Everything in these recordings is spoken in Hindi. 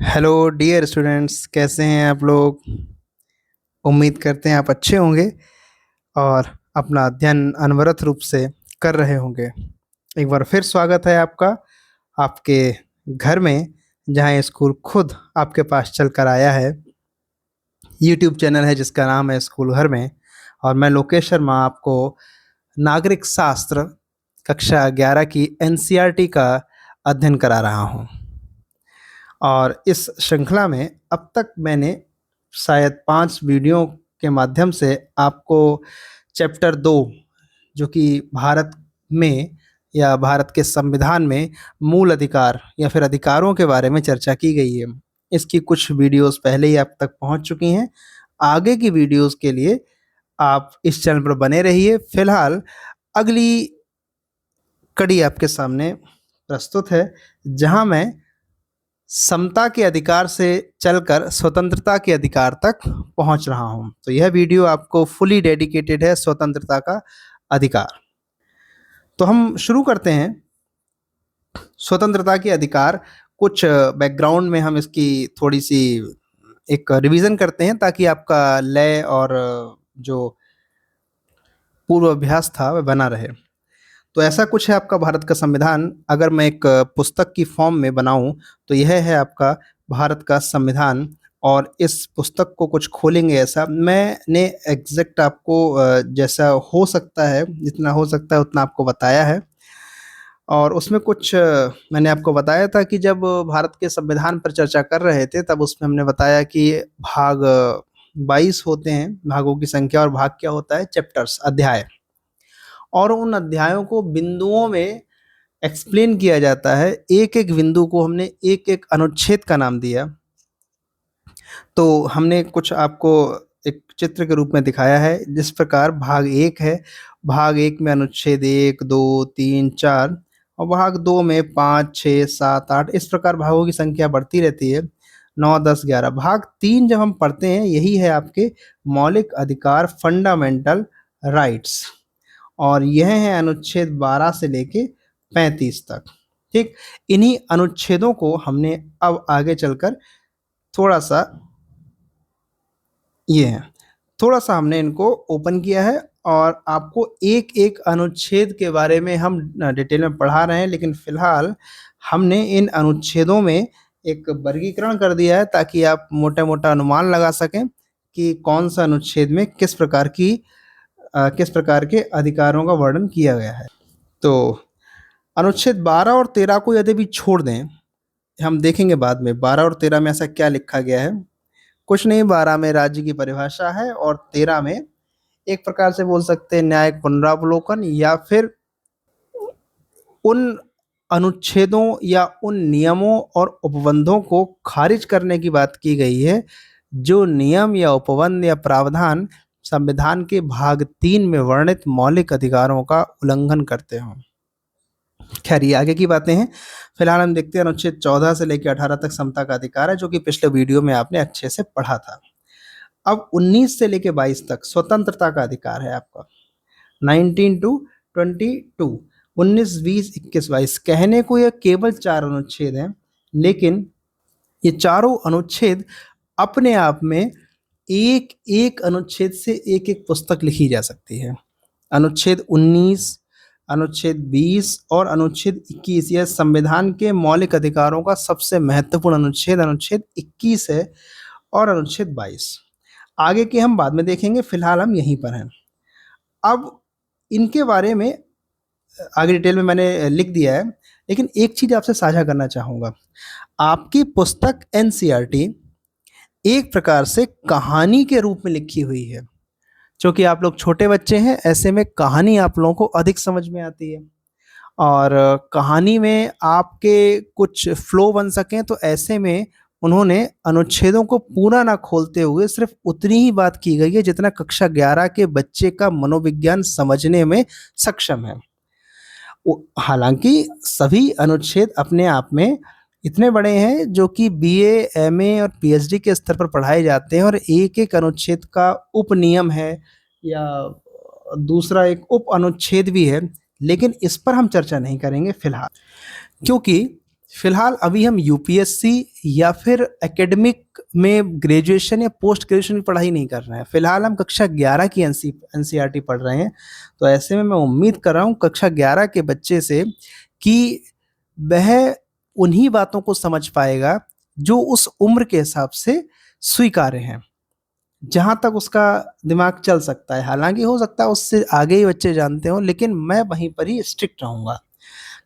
हेलो डियर स्टूडेंट्स, कैसे हैं आप लोग। उम्मीद करते हैं आप अच्छे होंगे और अपना अध्ययन अनवरत रूप से कर रहे होंगे। एक बार फिर स्वागत है आपका आपके घर में, जहां ये स्कूल खुद आपके पास चल कर आया है। यूट्यूब चैनल है जिसका नाम है स्कूल घर में, और मैं लोकेश शर्मा आपको नागरिक शास्त्र कक्षा 11 की एनसीईआरटी का अध्ययन करा रहा हूँ। और इस श्रृंखला में अब तक मैंने शायद 5 वीडियो के माध्यम से आपको चैप्टर 2, जो कि भारत में या भारत के संविधान में मूल अधिकार या फिर अधिकारों के बारे में चर्चा की गई है, इसकी कुछ वीडियोस पहले ही आप तक पहुंच चुकी हैं। आगे की वीडियोस के लिए आप इस चैनल पर बने रहिए। फिलहाल अगली कड़ी आपके सामने प्रस्तुत है, जहां मैं समता के अधिकार से चलकर स्वतंत्रता के अधिकार तक पहुंच रहा हूं। तो यह वीडियो आपको फुली डेडिकेटेड है स्वतंत्रता का अधिकार। तो हम शुरू करते हैं। स्वतंत्रता के अधिकार, कुछ बैकग्राउंड में हम इसकी थोड़ी सी एक रिवीजन करते हैं ताकि आपका लय और जो पूर्व अभ्यास था वह बना रहे। तो ऐसा कुछ है आपका भारत का संविधान। अगर मैं एक पुस्तक की फॉर्म में बनाऊं तो यह है आपका भारत का संविधान। और इस पुस्तक को कुछ खोलेंगे, ऐसा मैंने एग्जैक्ट आपको जैसा हो सकता है, जितना हो सकता है उतना आपको बताया है। और उसमें कुछ मैंने आपको बताया था कि जब भारत के संविधान पर चर्चा कर रहे थे तब उसमें हमने बताया कि भाग 22 होते हैं, भागों की संख्या, और भाग क्या होता है, चैप्टर्स, अध्याय। और उन अध्यायों को बिंदुओं में एक्सप्लेन किया जाता है। एक एक बिंदु को हमने एक एक अनुच्छेद का नाम दिया। तो हमने कुछ आपको एक चित्र के रूप में दिखाया है। जिस प्रकार भाग 1 है, भाग 1 में अनुच्छेद 1, 2, 3, 4, और भाग 2 में 5, 6, 7, 8, इस प्रकार भागों की संख्या बढ़ती रहती है, 9, 10, 11। भाग 3 जब हम पढ़ते हैं, यही है आपके मौलिक अधिकार, फंडामेंटल राइट्स। और यह है अनुच्छेद 12 से लेके 35 तक। ठीक, इन्हीं अनुच्छेदों को हमने अब आगे चलकर थोड़ा सा, ये है, थोड़ा सा हमने इनको ओपन किया है और आपको एक एक अनुच्छेद के बारे में हम डिटेल में पढ़ा रहे हैं। लेकिन फिलहाल हमने इन अनुच्छेदों में एक वर्गीकरण कर दिया है ताकि आप मोटा मोटा अनुमान लगा सकें कि कौन सा अनुच्छेद में किस प्रकार के अधिकारों का वर्णन किया गया है। तो अनुच्छेद 12 और 13 को यदि भी छोड़ दें, हम देखेंगे बाद में 12 और 13 में ऐसा क्या लिखा गया है। कुछ नहीं, 12 में राज्य की परिभाषा है और 13 में एक प्रकार से बोल सकते हैं न्यायिक पुनरावलोकन, या फिर उन अनुच्छेदों या उन नियमों और उपबंधों को खारिज करने की बात की गई है जो नियम या उपबंध या प्रावधान संविधान के भाग 3 में वर्णित मौलिक अधिकारों का उल्लंघन करते हों। खैर, ये आगे की बातें हैं। फिलहाल हम देखते हैं अनुच्छेद 14 से लेकर 18 तक समता का अधिकार है, जो कि पिछले वीडियो में आपने अच्छे से पढ़ा था। अब 19 से लेकर 22 तक स्वतंत्रता का अधिकार है आपका। 19 टू 22, 19, 20, 21, 22, कहने को यह केवल 4 अनुच्छेद हैं, लेकिन ये चारों अनुच्छेद अपने आप में एक एक अनुच्छेद से एक एक पुस्तक लिखी जा सकती है। अनुच्छेद 19, अनुच्छेद 20 और अनुच्छेद 21, यह संविधान के मौलिक अधिकारों का सबसे महत्वपूर्ण अनुच्छेद अनुच्छेद 21 है, और अनुच्छेद 22। आगे के हम बाद में देखेंगे, फिलहाल हम यहीं पर हैं। अब इनके बारे में आगे डिटेल में मैंने लिख दिया है, लेकिन एक चीज आपसे साझा करना चाहूंगा। आपकी पुस्तक एनसीईआरटी एक प्रकार से कहानी के रूप में लिखी हुई है। क्योंकि आप लोग छोटे बच्चे हैं, ऐसे में कहानी आप लोगों को अधिक समझ में आती है, और कहानी में आपके कुछ फ्लो बन सकें, तो ऐसे में उन्होंने अनुच्छेदों को पूरा ना खोलते हुए सिर्फ उतनी ही बात की गई है जितना कक्षा 11 के बच्चे का मनोविज्ञान समझने में सक्षम है। हालांकि सभी अनुच्छेद अपने आप में इतने बड़े हैं जो कि बीए, एमए और पीएचडी के स्तर पर पढ़ाए जाते हैं, और एक एक अनुच्छेद का उपनियम है या दूसरा एक उप अनुच्छेद भी है, लेकिन इस पर हम चर्चा नहीं करेंगे फिलहाल। क्योंकि फिलहाल अभी हम यूपीएससी या फिर एकेडमिक में ग्रेजुएशन या पोस्ट ग्रेजुएशन की पढ़ाई नहीं कर रहे हैं। फिलहाल हम कक्षा 11 की एनसीईआरटी पढ़ रहे हैं। तो ऐसे में मैं उम्मीद कर रहा हूँ कक्षा 11 के बच्चे से कि वह उन्हीं बातों को समझ पाएगा जो उस उम्र के हिसाब से स्वीकार्य हैं, जहाँ तक उसका दिमाग चल सकता है। हालांकि हो सकता है उससे आगे ही बच्चे जानते हों, लेकिन मैं वहीं पर ही स्ट्रिक्ट रहूँगा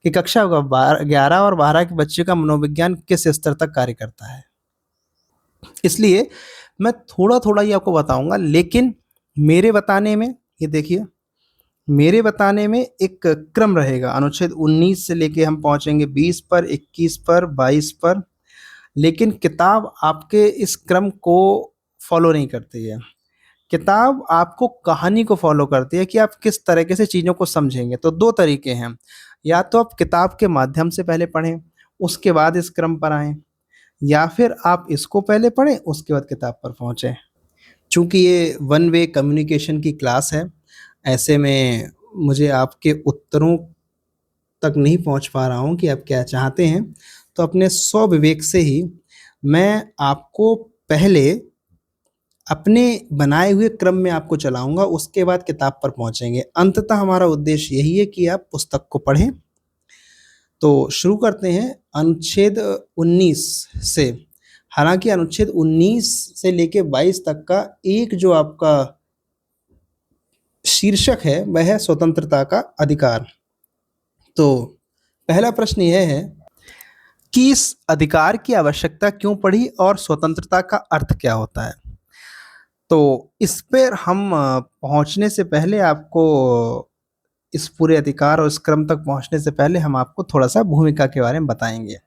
कि कक्षा 11 और 12 के बच्चे का मनोविज्ञान किस स्तर तक कार्य करता है। इसलिए मैं थोड़ा-थोड़ा ही आपको बताऊँगा, लेकिन मेरे बताने में, ये देखिए, मेरे बताने में एक क्रम रहेगा। अनुच्छेद 19 से लेके हम पहुँचेंगे 20 पर, 21 पर, 22 पर, लेकिन किताब आपके इस क्रम को फ़ॉलो नहीं करती है। किताब आपको कहानी को फ़ॉलो करती है कि आप किस तरीके से चीज़ों को समझेंगे। तो 2 तरीके हैं, या तो आप किताब के माध्यम से पहले पढ़ें, उसके बाद इस क्रम पर आएँ, या फिर आप इसको पहले पढ़ें, उसके बाद किताब पर पहुँचे। चूँकि ये वन वे कम्युनिकेशन की क्लास है, ऐसे में मुझे आपके उत्तरों तक नहीं पहुँच पा रहा हूँ कि आप क्या चाहते हैं। तो अपने स्वविवेक से ही मैं आपको पहले अपने बनाए हुए क्रम में आपको चलाऊँगा, उसके बाद किताब पर पहुँचेंगे। अंततः हमारा उद्देश्य यही है कि आप पुस्तक को पढ़ें। तो शुरू करते हैं अनुच्छेद 19 से। हालाँकि अनुच्छेद 19 से लेके 22 तक का एक जो आपका शीर्षक है, वह है स्वतंत्रता का अधिकार। तो पहला प्रश्न यह है कि इस अधिकार की आवश्यकता क्यों पड़ी और स्वतंत्रता का अर्थ क्या होता है? तो इस पर हम पहुँचने से पहले आपको, इस पूरे अधिकार और इस क्रम तक पहुँचने से पहले हम आपको थोड़ा-सा भूमिका के बारे में बताएँगे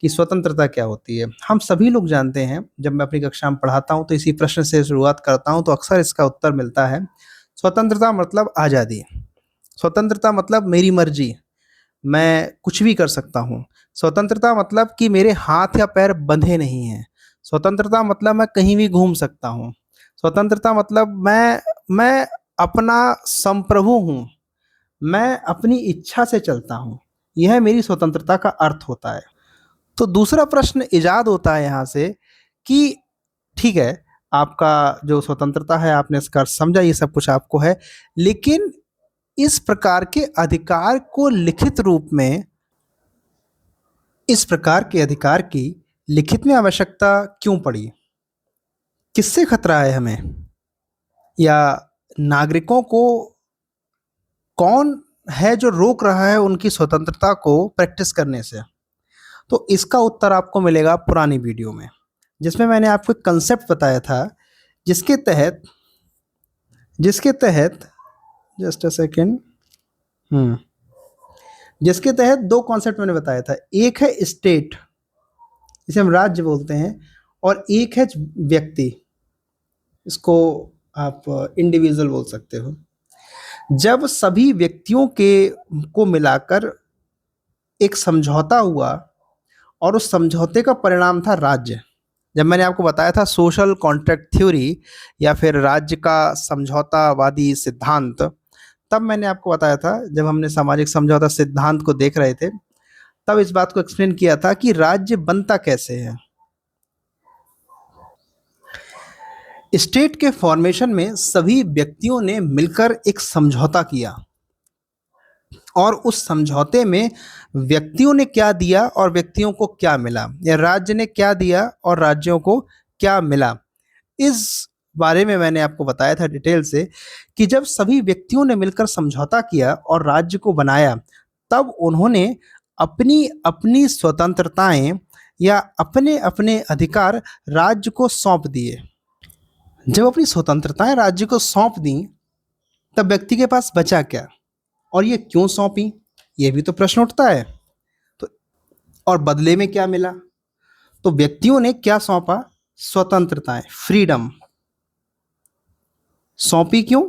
कि स्वतंत्रता क्या होती है। हम सभी लोग जानते हैं, जब मैं अपनी कक्षा में पढ़ाता हूँ तो इसी प्रश्न से शुरुआत करता हूँ, तो अक्सर इसका उत्तर मिलता है, स्वतंत्रता मतलब आज़ादी। स्वतंत्रता मतलब मेरी मर्ज़ी, मैं कुछ भी कर सकता हूँ। स्वतंत्रता मतलब कि मेरे हाथ या पैर बंधे नहीं हैं। स्वतंत्रता मतलब मैं कहीं भी घूम सकता हूँ। स्वतंत्रता मतलब मैं अपना संप्रभु हूँ। मैं अपनी इच्छा से चलता हूँ। यह मेरी स्वतंत्रता का अर्थ होता है। तो दूसरा प्रश्न इजाद होता है यहाँ से कि ठीक है, आपका जो स्वतंत्रता है आपने इसका अर्थ समझा, ये सब कुछ आपको है, लेकिन इस प्रकार के अधिकार को लिखित रूप में, इस प्रकार के अधिकार की लिखित में आवश्यकता क्यों पड़ी? किससे खतरा है हमें? या नागरिकों को कौन है जो रोक रहा है उनकी स्वतंत्रता को प्रैक्टिस करने से? तो इसका उत्तर आपको मिलेगा पुरानी वीडियो में, जिसमें मैंने आपको एक कंसेप्ट बताया था, जिसके तहत जिसके तहत जस्ट अ सेकेंड, जिसके तहत 2 कॉन्सेप्ट मैंने बताया था। एक है स्टेट, जिसे हम राज्य बोलते हैं, और एक है व्यक्ति, इसको आप इंडिविजुअल बोल सकते हो। जब सभी व्यक्तियों के को मिलाकर एक समझौता हुआ और उस समझौते का परिणाम था राज्य। जब मैंने आपको बताया था सोशल कॉन्ट्रैक्ट थ्योरी या फिर राज्य का समझौतावादी सिद्धांत, तब मैंने आपको बताया था, जब हमने सामाजिक समझौता सिद्धांत को देख रहे थे, तब इस बात को एक्सप्लेन किया था कि राज्य बनता कैसे है। स्टेट के फॉर्मेशन में सभी व्यक्तियों ने मिलकर एक समझौता किया, और उस समझौते में व्यक्तियों ने क्या दिया और व्यक्तियों को क्या मिला, या राज्य ने क्या दिया और राज्यों को क्या मिला, इस बारे में मैंने आपको बताया था डिटेल से कि जब सभी व्यक्तियों ने मिलकर समझौता किया और राज्य को बनाया, तब उन्होंने अपनी अपनी स्वतंत्रताएं या अपने अपने अधिकार राज्य को सौंप दिए। जब अपनी स्वतंत्रताएं राज्य को सौंप दी, तब व्यक्ति के पास बचा क्या, और ये क्यों सौंपी, ये भी तो प्रश्न उठता है। तो और बदले में क्या मिला? तो व्यक्तियों ने क्या सौंपा? स्वतंत्रताएं, फ्रीडम सौंपी। क्यों?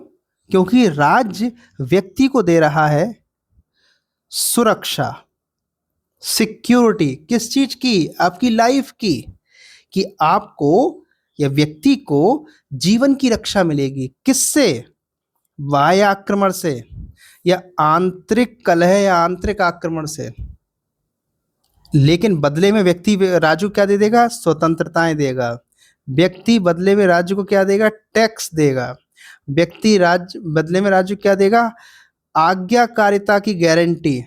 क्योंकि राज्य व्यक्ति को दे रहा है सुरक्षा, सिक्योरिटी। किस चीज की? आपकी लाइफ की, कि आपको या व्यक्ति को जीवन की रक्षा मिलेगी। किससे? बाह्य आक्रमण से, या आंतरिक कलह या आंतरिक आक्रमण से। लेकिन बदले में व्यक्ति राजू क्या दे देगा? स्वतंत्रताएं देगा। व्यक्ति बदले में राज्य को क्या देगा? टैक्स देगा। व्यक्ति राज्य बदले में राज्य क्या देगा? आज्ञाकारिता की गारंटी,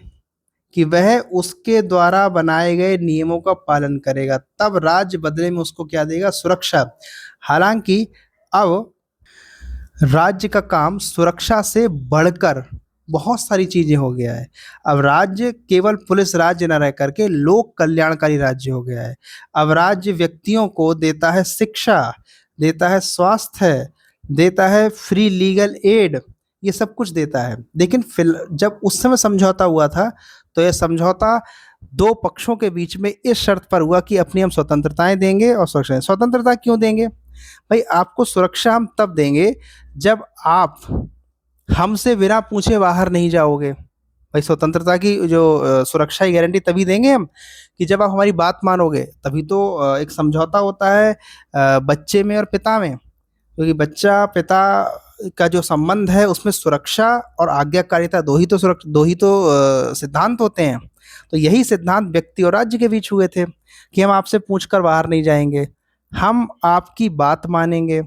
कि वह उसके द्वारा बनाए गए नियमों का पालन करेगा। तब राज्य बदले में उसको क्या देगा? सुरक्षा। हालांकि अब राज्य का काम सुरक्षा से बढ़कर बहुत सारी चीजें हो गया है। अब राज्य केवल पुलिस राज्य न रह करके लोक कल्याणकारी राज्य हो गया है। अब राज्य व्यक्तियों को देता है शिक्षा, देता है स्वास्थ्य, देता है फ्री लीगल एड, ये सब कुछ देता है। लेकिन फिल जब उस समय समझौता हुआ था, तो यह समझौता दो पक्षों के बीच में इस शर्त पर हुआ कि अपनी हम स्वतंत्रताएं देंगे और सुरक्षा। स्वतंत्रता क्यों देंगे? भाई आपको सुरक्षा हम तब देंगे जब आप हमसे बिना पूछे बाहर नहीं जाओगे। भाई स्वतंत्रता की जो सुरक्षा की गारंटी तभी देंगे हम कि जब आप हमारी बात मानोगे। तभी तो एक समझौता होता है बच्चे में और पिता में, क्योंकि बच्चा पिता का जो संबंध है उसमें सुरक्षा और आज्ञाकारिता दो ही तो सिद्धांत होते हैं। तो यही सिद्धांत व्यक्ति और राज्य के बीच हुए थे कि हम आपसे पूछकर बाहर नहीं जाएंगे, हम आपकी बात मानेंगे,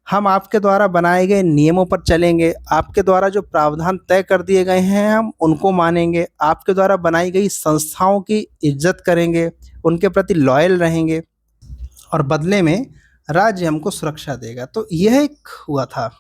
हम आपके द्वारा बनाए गए नियमों पर चलेंगे, आपके द्वारा जो प्रावधान तय कर दिए गए हैं हम उनको मानेंगे, आपके द्वारा बनाई गई संस्थाओं की इज्जत करेंगे, उनके प्रति लॉयल रहेंगे, और बदले में राज्य हमको सुरक्षा देगा। तो यह एक हुआ था।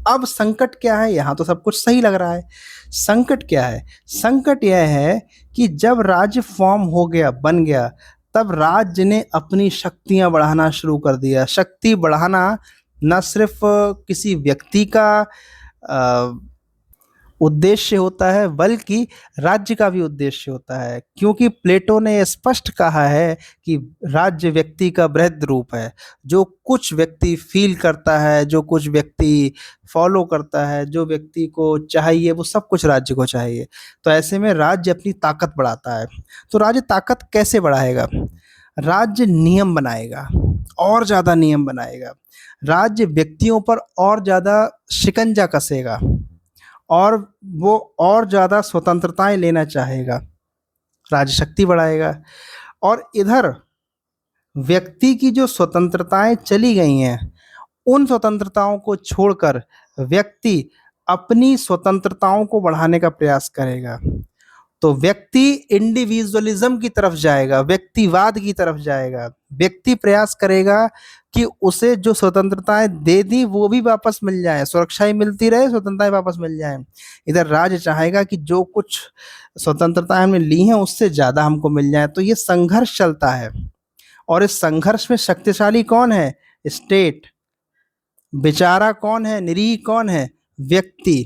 अब संकट क्या है? यहाँ तो सब कुछ सही लग रहा है। संकट क्या है? संकट यह है कि जब राज्य फॉर्म हो गया, बन गया, तब राज्य ने अपनी शक्तियां बढ़ाना शुरू कर दिया। शक्ति बढ़ाना न सिर्फ किसी व्यक्ति का उद्देश्य होता है, बल्कि राज्य का भी उद्देश्य होता है, क्योंकि प्लेटो ने स्पष्ट कहा है कि राज्य व्यक्ति का बृहद रूप है। जो कुछ व्यक्ति फील करता है, जो कुछ व्यक्ति फॉलो करता है, जो व्यक्ति को चाहिए, वो सब कुछ राज्य को चाहिए। तो ऐसे में राज्य अपनी ताकत बढ़ाता है। तो राज्य ताकत कैसे बढ़ाएगा? राज्य नियम बनाएगा, और ज़्यादा नियम बनाएगा। राज्य व्यक्तियों पर और ज़्यादा शिकंजा कसेगा, और वो और ज़्यादा स्वतंत्रताएं लेना चाहेगा। राज्य शक्ति बढ़ाएगा। और इधर व्यक्ति की जो स्वतंत्रताएं चली गई हैं, उन स्वतंत्रताओं को छोड़कर व्यक्ति अपनी स्वतंत्रताओं को बढ़ाने का प्रयास करेगा। तो व्यक्ति इंडिविजुअलिज्म की तरफ जाएगा, व्यक्तिवाद की तरफ जाएगा। व्यक्ति प्रयास करेगा कि उसे जो स्वतंत्रताएं दे दी वो भी वापस मिल जाए, सुरक्षाएं मिलती रहे, स्वतंत्रताएं वापस मिल जाएं। इधर राज्य चाहेगा कि जो कुछ स्वतंत्रताएं हमने ली हैं उससे ज़्यादा हमको मिल जाए। तो ये संघर्ष चलता है, और इस संघर्ष में शक्तिशाली कौन है? स्टेट। बेचारा कौन है? निरीह कौन है? व्यक्ति।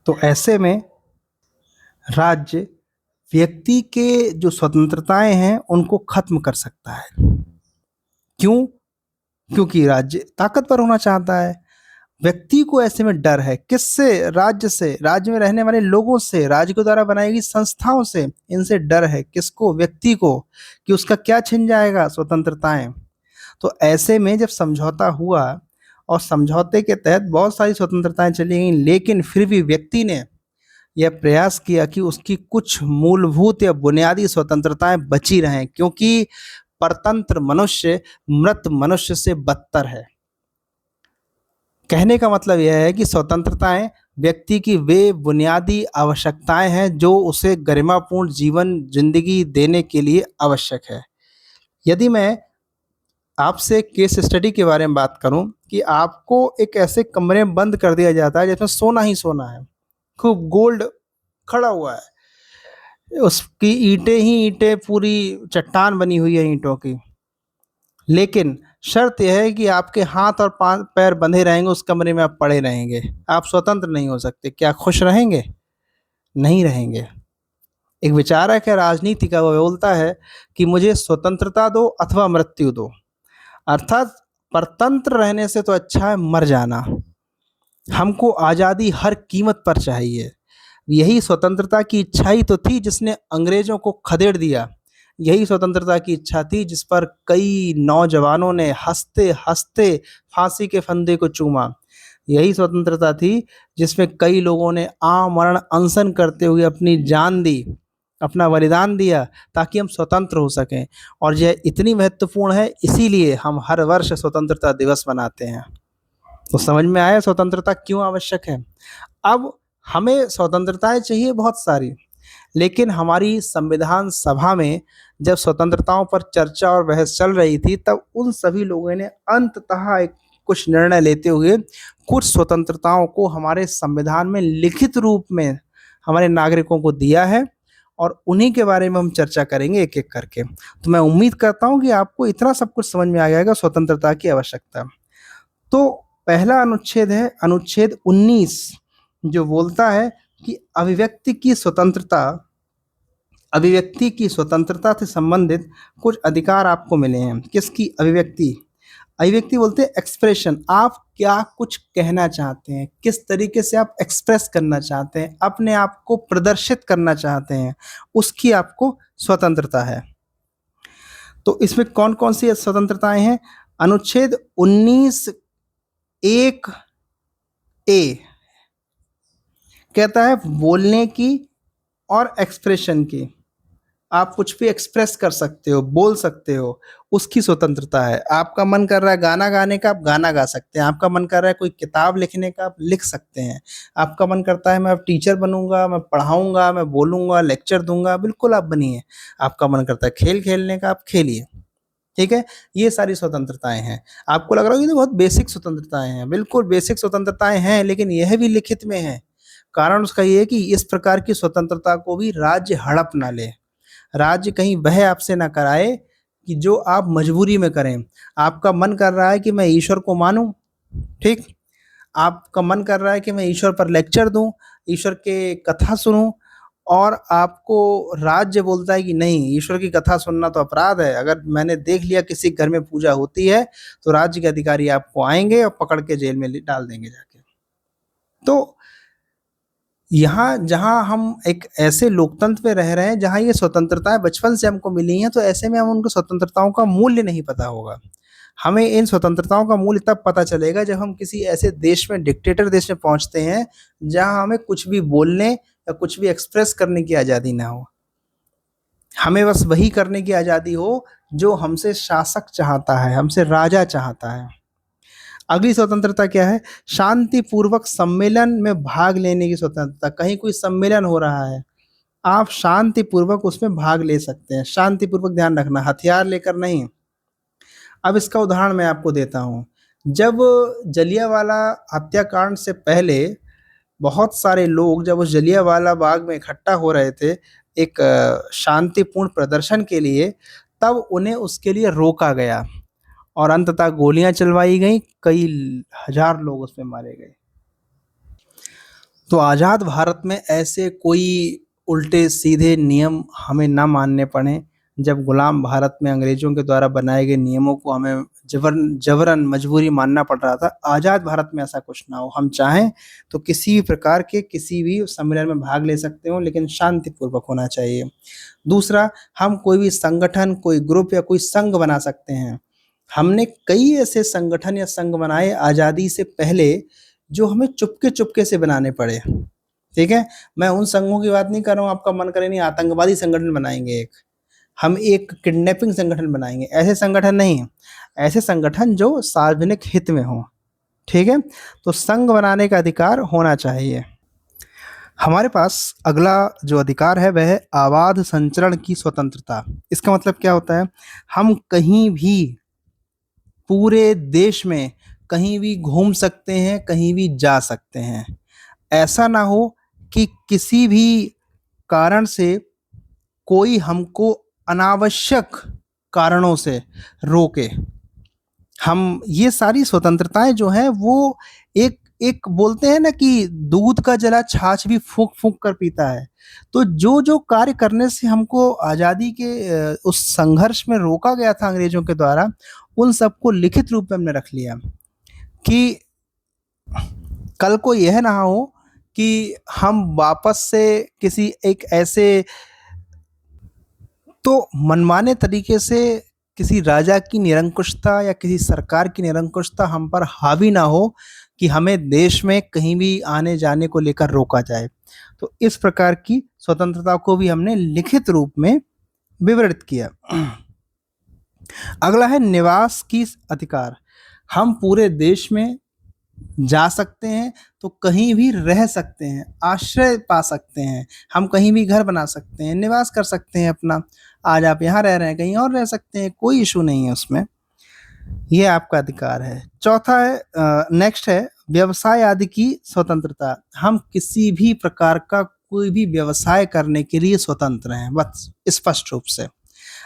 तो ऐसे में राज्य व्यक्ति के जो स्वतंत्रताएं हैं उनको खत्म कर सकता है। क्यों? क्योंकि राज्य ताकतवर होना चाहता है। व्यक्ति को ऐसे में डर है। किससे? राज्य से, राज्य में रहने वाले लोगों से, राज्य के द्वारा बनाई गई संस्थाओं से। इनसे डर है। किसको? व्यक्ति को, कि उसका क्या छिन जाएगा? स्वतंत्रताएं। तो ऐसे में जब समझौता हुआ और समझौते के तहत बहुत सारी स्वतंत्रताएं चली गई, लेकिन फिर भी व्यक्ति ने यह प्रयास किया कि उसकी कुछ मूलभूत या बुनियादी स्वतंत्रताएं बची रहें, क्योंकि परतंत्र मनुष्य मृत मनुष्य से बदतर है। कहने का मतलब यह है कि स्वतंत्रताएं व्यक्ति की वे बुनियादी आवश्यकताएं हैं जो उसे गरिमापूर्ण जीवन जिंदगी देने के लिए आवश्यक है। यदि मैं आपसे केस स्टडी के बारे में बात करूं कि आपको एक ऐसे कमरे में बंद कर दिया जाता है जिसमें सोना ही सोना है, खूब गोल्ड खड़ा हुआ है, उसकी ईंटें ही ईंटें, पूरी चट्टान बनी हुई है ईंटों की, लेकिन शर्त यह है कि आपके हाथ और पैर बंधे रहेंगे, उस कमरे में आप पड़े रहेंगे, आप स्वतंत्र नहीं हो सकते। क्या खुश रहेंगे? नहीं रहेंगे। एक विचारक है, राजनीति का, वो बोलता है कि मुझे स्वतंत्रता दो अथवा मृत्यु दो। अर्थात परतंत्र रहने से तो अच्छा है मर जाना। हमको आज़ादी हर कीमत पर चाहिए। यही स्वतंत्रता की इच्छा ही तो थी जिसने अंग्रेजों को खदेड़ दिया। यही स्वतंत्रता की इच्छा थी जिस पर कई नौजवानों ने हंसते हंसते फांसी के फंदे को चूमा। यही स्वतंत्रता थी जिसमें कई लोगों ने आमरण अनशन करते हुए अपनी जान दी। अपना बलिदान दिया ताकि हम स्वतंत्र हो सकें। और यह इतनी महत्वपूर्ण है, इसीलिए हम हर वर्ष स्वतंत्रता दिवस मनाते हैं। तो समझ में आया स्वतंत्रता क्यों आवश्यक है। अब हमें स्वतंत्रताएं चाहिए बहुत सारी, लेकिन हमारी संविधान सभा में जब स्वतंत्रताओं पर चर्चा और बहस चल रही थी, तब उन सभी लोगों ने अंततः एक कुछ निर्णय लेते हुए कुछ स्वतंत्रताओं को हमारे संविधान में लिखित रूप में हमारे नागरिकों को दिया है, और उन्हीं के बारे में हम चर्चा करेंगे एक एक करके। तो मैं उम्मीद करता हूँ कि आपको इतना सब कुछ समझ में आ जाएगा स्वतंत्रता की आवश्यकता। तो पहला अनुच्छेद है अनुच्छेद 19, जो बोलता है कि अभिव्यक्ति की स्वतंत्रता से संबंधित कुछ अधिकार आपको मिले हैं। किसकी अभिव्यक्ति? अभिव्यक्ति बोलते हैं एक्सप्रेशन। आप क्या कुछ कहना चाहते हैं, किस तरीके से आप एक्सप्रेस करना चाहते हैं, अपने आप को प्रदर्शित करना चाहते हैं, उसकी आपको स्वतंत्रता है। तो इसमें कौन कौन सी स्वतंत्रताएं हैं? अनुच्छेद 19 1 ए कहता है बोलने की और एक्सप्रेशन की। आप कुछ भी एक्सप्रेस कर सकते हो, बोल सकते हो, उसकी स्वतंत्रता है। आपका मन कर रहा है गाना गाने का, आप गाना गा सकते हैं। आपका मन कर रहा है कोई किताब लिखने का, आप लिख सकते हैं। आपका मन करता है मैं अब टीचर बनूंगा, मैं पढ़ाऊंगा, मैं बोलूंगा, लेक्चर दूंगा, बिल्कुल आप बनिए। आपका मन करता है खेल खेलने का, आप खेलिए। ठीक है, ये सारी स्वतंत्रताएं हैं। आपको लग रहा है ये तो बहुत बेसिक स्वतंत्रताएं हैं, बिल्कुल बेसिक स्वतंत्रताएं हैं, लेकिन यह भी लिखित में है। कारण उसका ये है कि इस प्रकार की स्वतंत्रता को भी राज्य हड़प ना ले। राज्य कहीं वह आपसे ना कराए कि जो आप मजबूरी में करें। आपका मन कर रहा है कि मैं ईश्वर को मानूं, ठीक, आपका मन कर रहा है कि मैं ईश्वर पर लेक्चर दूं, ईश्वर के कथा सुनूं, और आपको राज्य बोलता है कि नहीं, ईश्वर की कथा सुनना तो अपराध है। अगर मैंने देख लिया किसी घर में पूजा होती है, तो राज्य के अधिकारी आपको आएंगे और पकड़ के जेल में डाल देंगे जाके। तो यहाँ जहाँ हम एक ऐसे लोकतंत्र में रह रहे हैं जहाँ ये स्वतंत्रताएं बचपन से हमको मिली हैं, तो ऐसे में हम उनको स्वतंत्रताओं का मूल्य नहीं पता होगा। हमें इन स्वतंत्रताओं का मूल्य तब पता चलेगा जब हम किसी ऐसे देश में, डिक्टेटर देश में पहुंचते हैं जहाँ हमें कुछ भी बोलने या कुछ भी एक्सप्रेस करने की आज़ादी ना हो। हमें बस वही करने की आज़ादी हो जो हमसे शासक चाहता है, हमसे राजा चाहता है। अगली स्वतंत्रता क्या है? शांतिपूर्वक सम्मेलन में भाग लेने की स्वतंत्रता। कहीं कोई सम्मेलन हो रहा है, आप शांतिपूर्वक उसमें भाग ले सकते हैं। शांतिपूर्वक, ध्यान रखना, हथियार लेकर नहीं। अब इसका उदाहरण मैं आपको देता हूँ। जब जलियांवाला हत्याकांड से पहले बहुत सारे लोग जब उस जलियांवाला बाग में इकट्ठा हो रहे थे एक शांतिपूर्ण प्रदर्शन के लिए, तब उन्हें उसके लिए रोका गया और अंततः गोलियां चलवाई गई, कई हजार लोग उसमें मारे गए। तो आज़ाद भारत में ऐसे कोई उल्टे सीधे नियम हमें ना मानने पड़े। जब गुलाम भारत में अंग्रेजों के द्वारा बनाए गए नियमों को हमें जबरन मजबूरी मानना पड़ रहा था, आज़ाद भारत में ऐसा कुछ ना हो। हम चाहें तो किसी भी प्रकार के किसी भी सम्मेलन में भाग ले सकते हो, लेकिन शांतिपूर्वक होना चाहिए। दूसरा, हम कोई भी संगठन, कोई ग्रुप या कोई संघ बना सकते हैं। हमने कई ऐसे संगठन या संघ बनाए आज़ादी से पहले जो हमें चुपके चुपके से बनाने पड़े। ठीक है, मैं उन संघों की बात नहीं कर रहा हूँ, आपका मन करे नहीं आतंकवादी संगठन बनाएंगे, हम एक किडनैपिंग संगठन बनाएंगे, ऐसे संगठन नहीं। ऐसे संगठन जो सार्वजनिक हित में हो। ठीक है, तो संघ बनाने का अधिकार होना चाहिए। हमारे पास अगला जो अधिकार है वह है आवाज़ संचरण की स्वतंत्रता। इसका मतलब क्या होता है? हम कहीं भी पूरे देश में कहीं भी घूम सकते हैं, कहीं भी जा सकते हैं। ऐसा ना हो कि किसी भी कारण से कोई हमको अनावश्यक कारणों से रोके। हम ये सारी स्वतंत्रताएं जो हैं वो एक एक बोलते हैं ना कि दूध का जला छाछ भी फूंक फूंक कर पीता है। तो जो जो कार्य करने से हमको आज़ादी के उस संघर्ष में रोका गया था अंग्रेजों के द्वारा, उन सबको लिखित रूप में हमने रख लिया कि कल को यह ना हो कि हम वापस से किसी एक ऐसे तो मनमाने तरीके से किसी राजा की निरंकुशता या किसी सरकार की निरंकुशता हम पर हावी ना हो कि हमें देश में कहीं भी आने जाने को लेकर रोका जाए। तो इस प्रकार की स्वतंत्रता को भी हमने लिखित रूप में विवरित किया। अगला है निवास की अधिकार। हम पूरे देश में जा सकते हैं, तो कहीं भी रह सकते हैं, आश्रय पा सकते हैं, हम कहीं भी घर बना सकते हैं, निवास कर सकते हैं अपना। आज आप यहाँ रह रहे हैं, कहीं और रह सकते हैं, कोई इशू नहीं है उसमें। ये आपका अधिकार है। चौथा है, नेक्स्ट है व्यवसाय आदि की स्वतंत्रता। हम किसी भी प्रकार का कोई भी व्यवसाय करने के लिए स्वतंत्र हैं, बस स्पष्ट रूप से।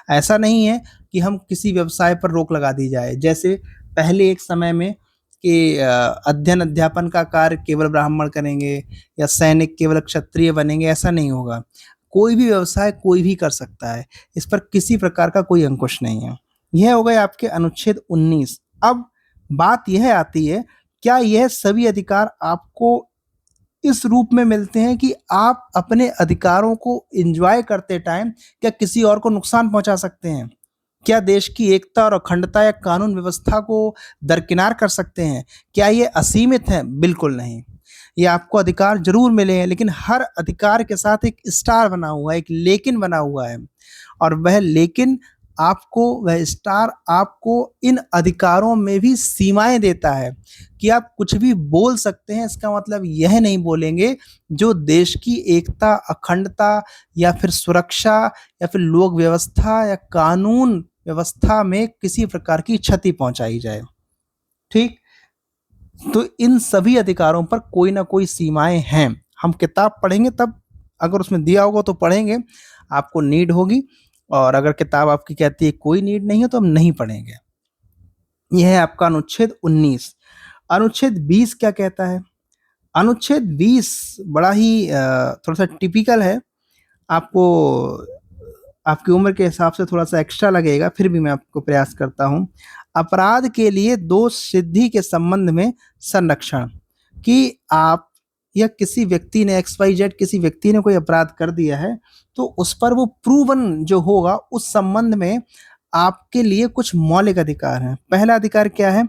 ऐसा नहीं है कि हम किसी व्यवसाय पर रोक लगा दी जाए, जैसे पहले एक समय में कि अध्ययन अध्यापन का कार्य केवल ब्राह्मण करेंगे या सैनिक केवल क्षत्रिय बनेंगे, ऐसा नहीं होगा। कोई भी व्यवसाय कोई भी कर सकता है, इस पर किसी प्रकार का कोई अंकुश नहीं है। यह हो गए आपके अनुच्छेद 19। अब बात यह आती है, क्या यह सभी अधिकार आपको इस रूप में मिलते हैं कि आप अपने अधिकारों को एंजॉय करते टाइम क्या किसी और को नुकसान पहुंचा सकते हैं? क्या देश की एकता और अखंडता या कानून व्यवस्था को दरकिनार कर सकते हैं? क्या ये असीमित है? बिल्कुल नहीं। ये आपको अधिकार जरूर मिले हैं, लेकिन हर अधिकार के साथ एक स्टार बना हुआ है, एक लेकिन बना हुआ है। और वह लेकिन आपको, वह स्टार आपको इन अधिकारों में भी सीमाएं देता है कि आप कुछ भी बोल सकते हैं। इसका मतलब यह नहीं बोलेंगे जो देश की एकता, अखंडता या फिर सुरक्षा या फिर लोक व्यवस्था या कानून व्यवस्था में किसी प्रकार की क्षति पहुंचाई जाए। ठीक, तो इन सभी अधिकारों पर कोई ना कोई सीमाएं हैं। हम किताब पढ़ेंगे तब, अगर उसमें दिया होगा तो पढ़ेंगे, आपको नीड होगी। और अगर किताब आपकी कहती है कोई नीड नहीं है तो हम नहीं पढ़ेंगे। यह है आपका अनुच्छेद 19। अनुच्छेद 20 क्या कहता है? अनुच्छेद 20 बड़ा ही थोड़ा सा टिपिकल है। आपको आपकी उम्र के हिसाब से थोड़ा सा एक्स्ट्रा लगेगा, फिर भी मैं आपको प्रयास करता हूँ। अपराध के लिए दोष सिद्धि के संबंध में संरक्षण, कि आप या किसी व्यक्ति ने XYZ किसी व्यक्ति ने कोई अपराध कर दिया है, तो उस पर वो प्रूवन जो होगा उस संबंध में आपके लिए कुछ मौलिक अधिकार हैं। पहला अधिकार क्या है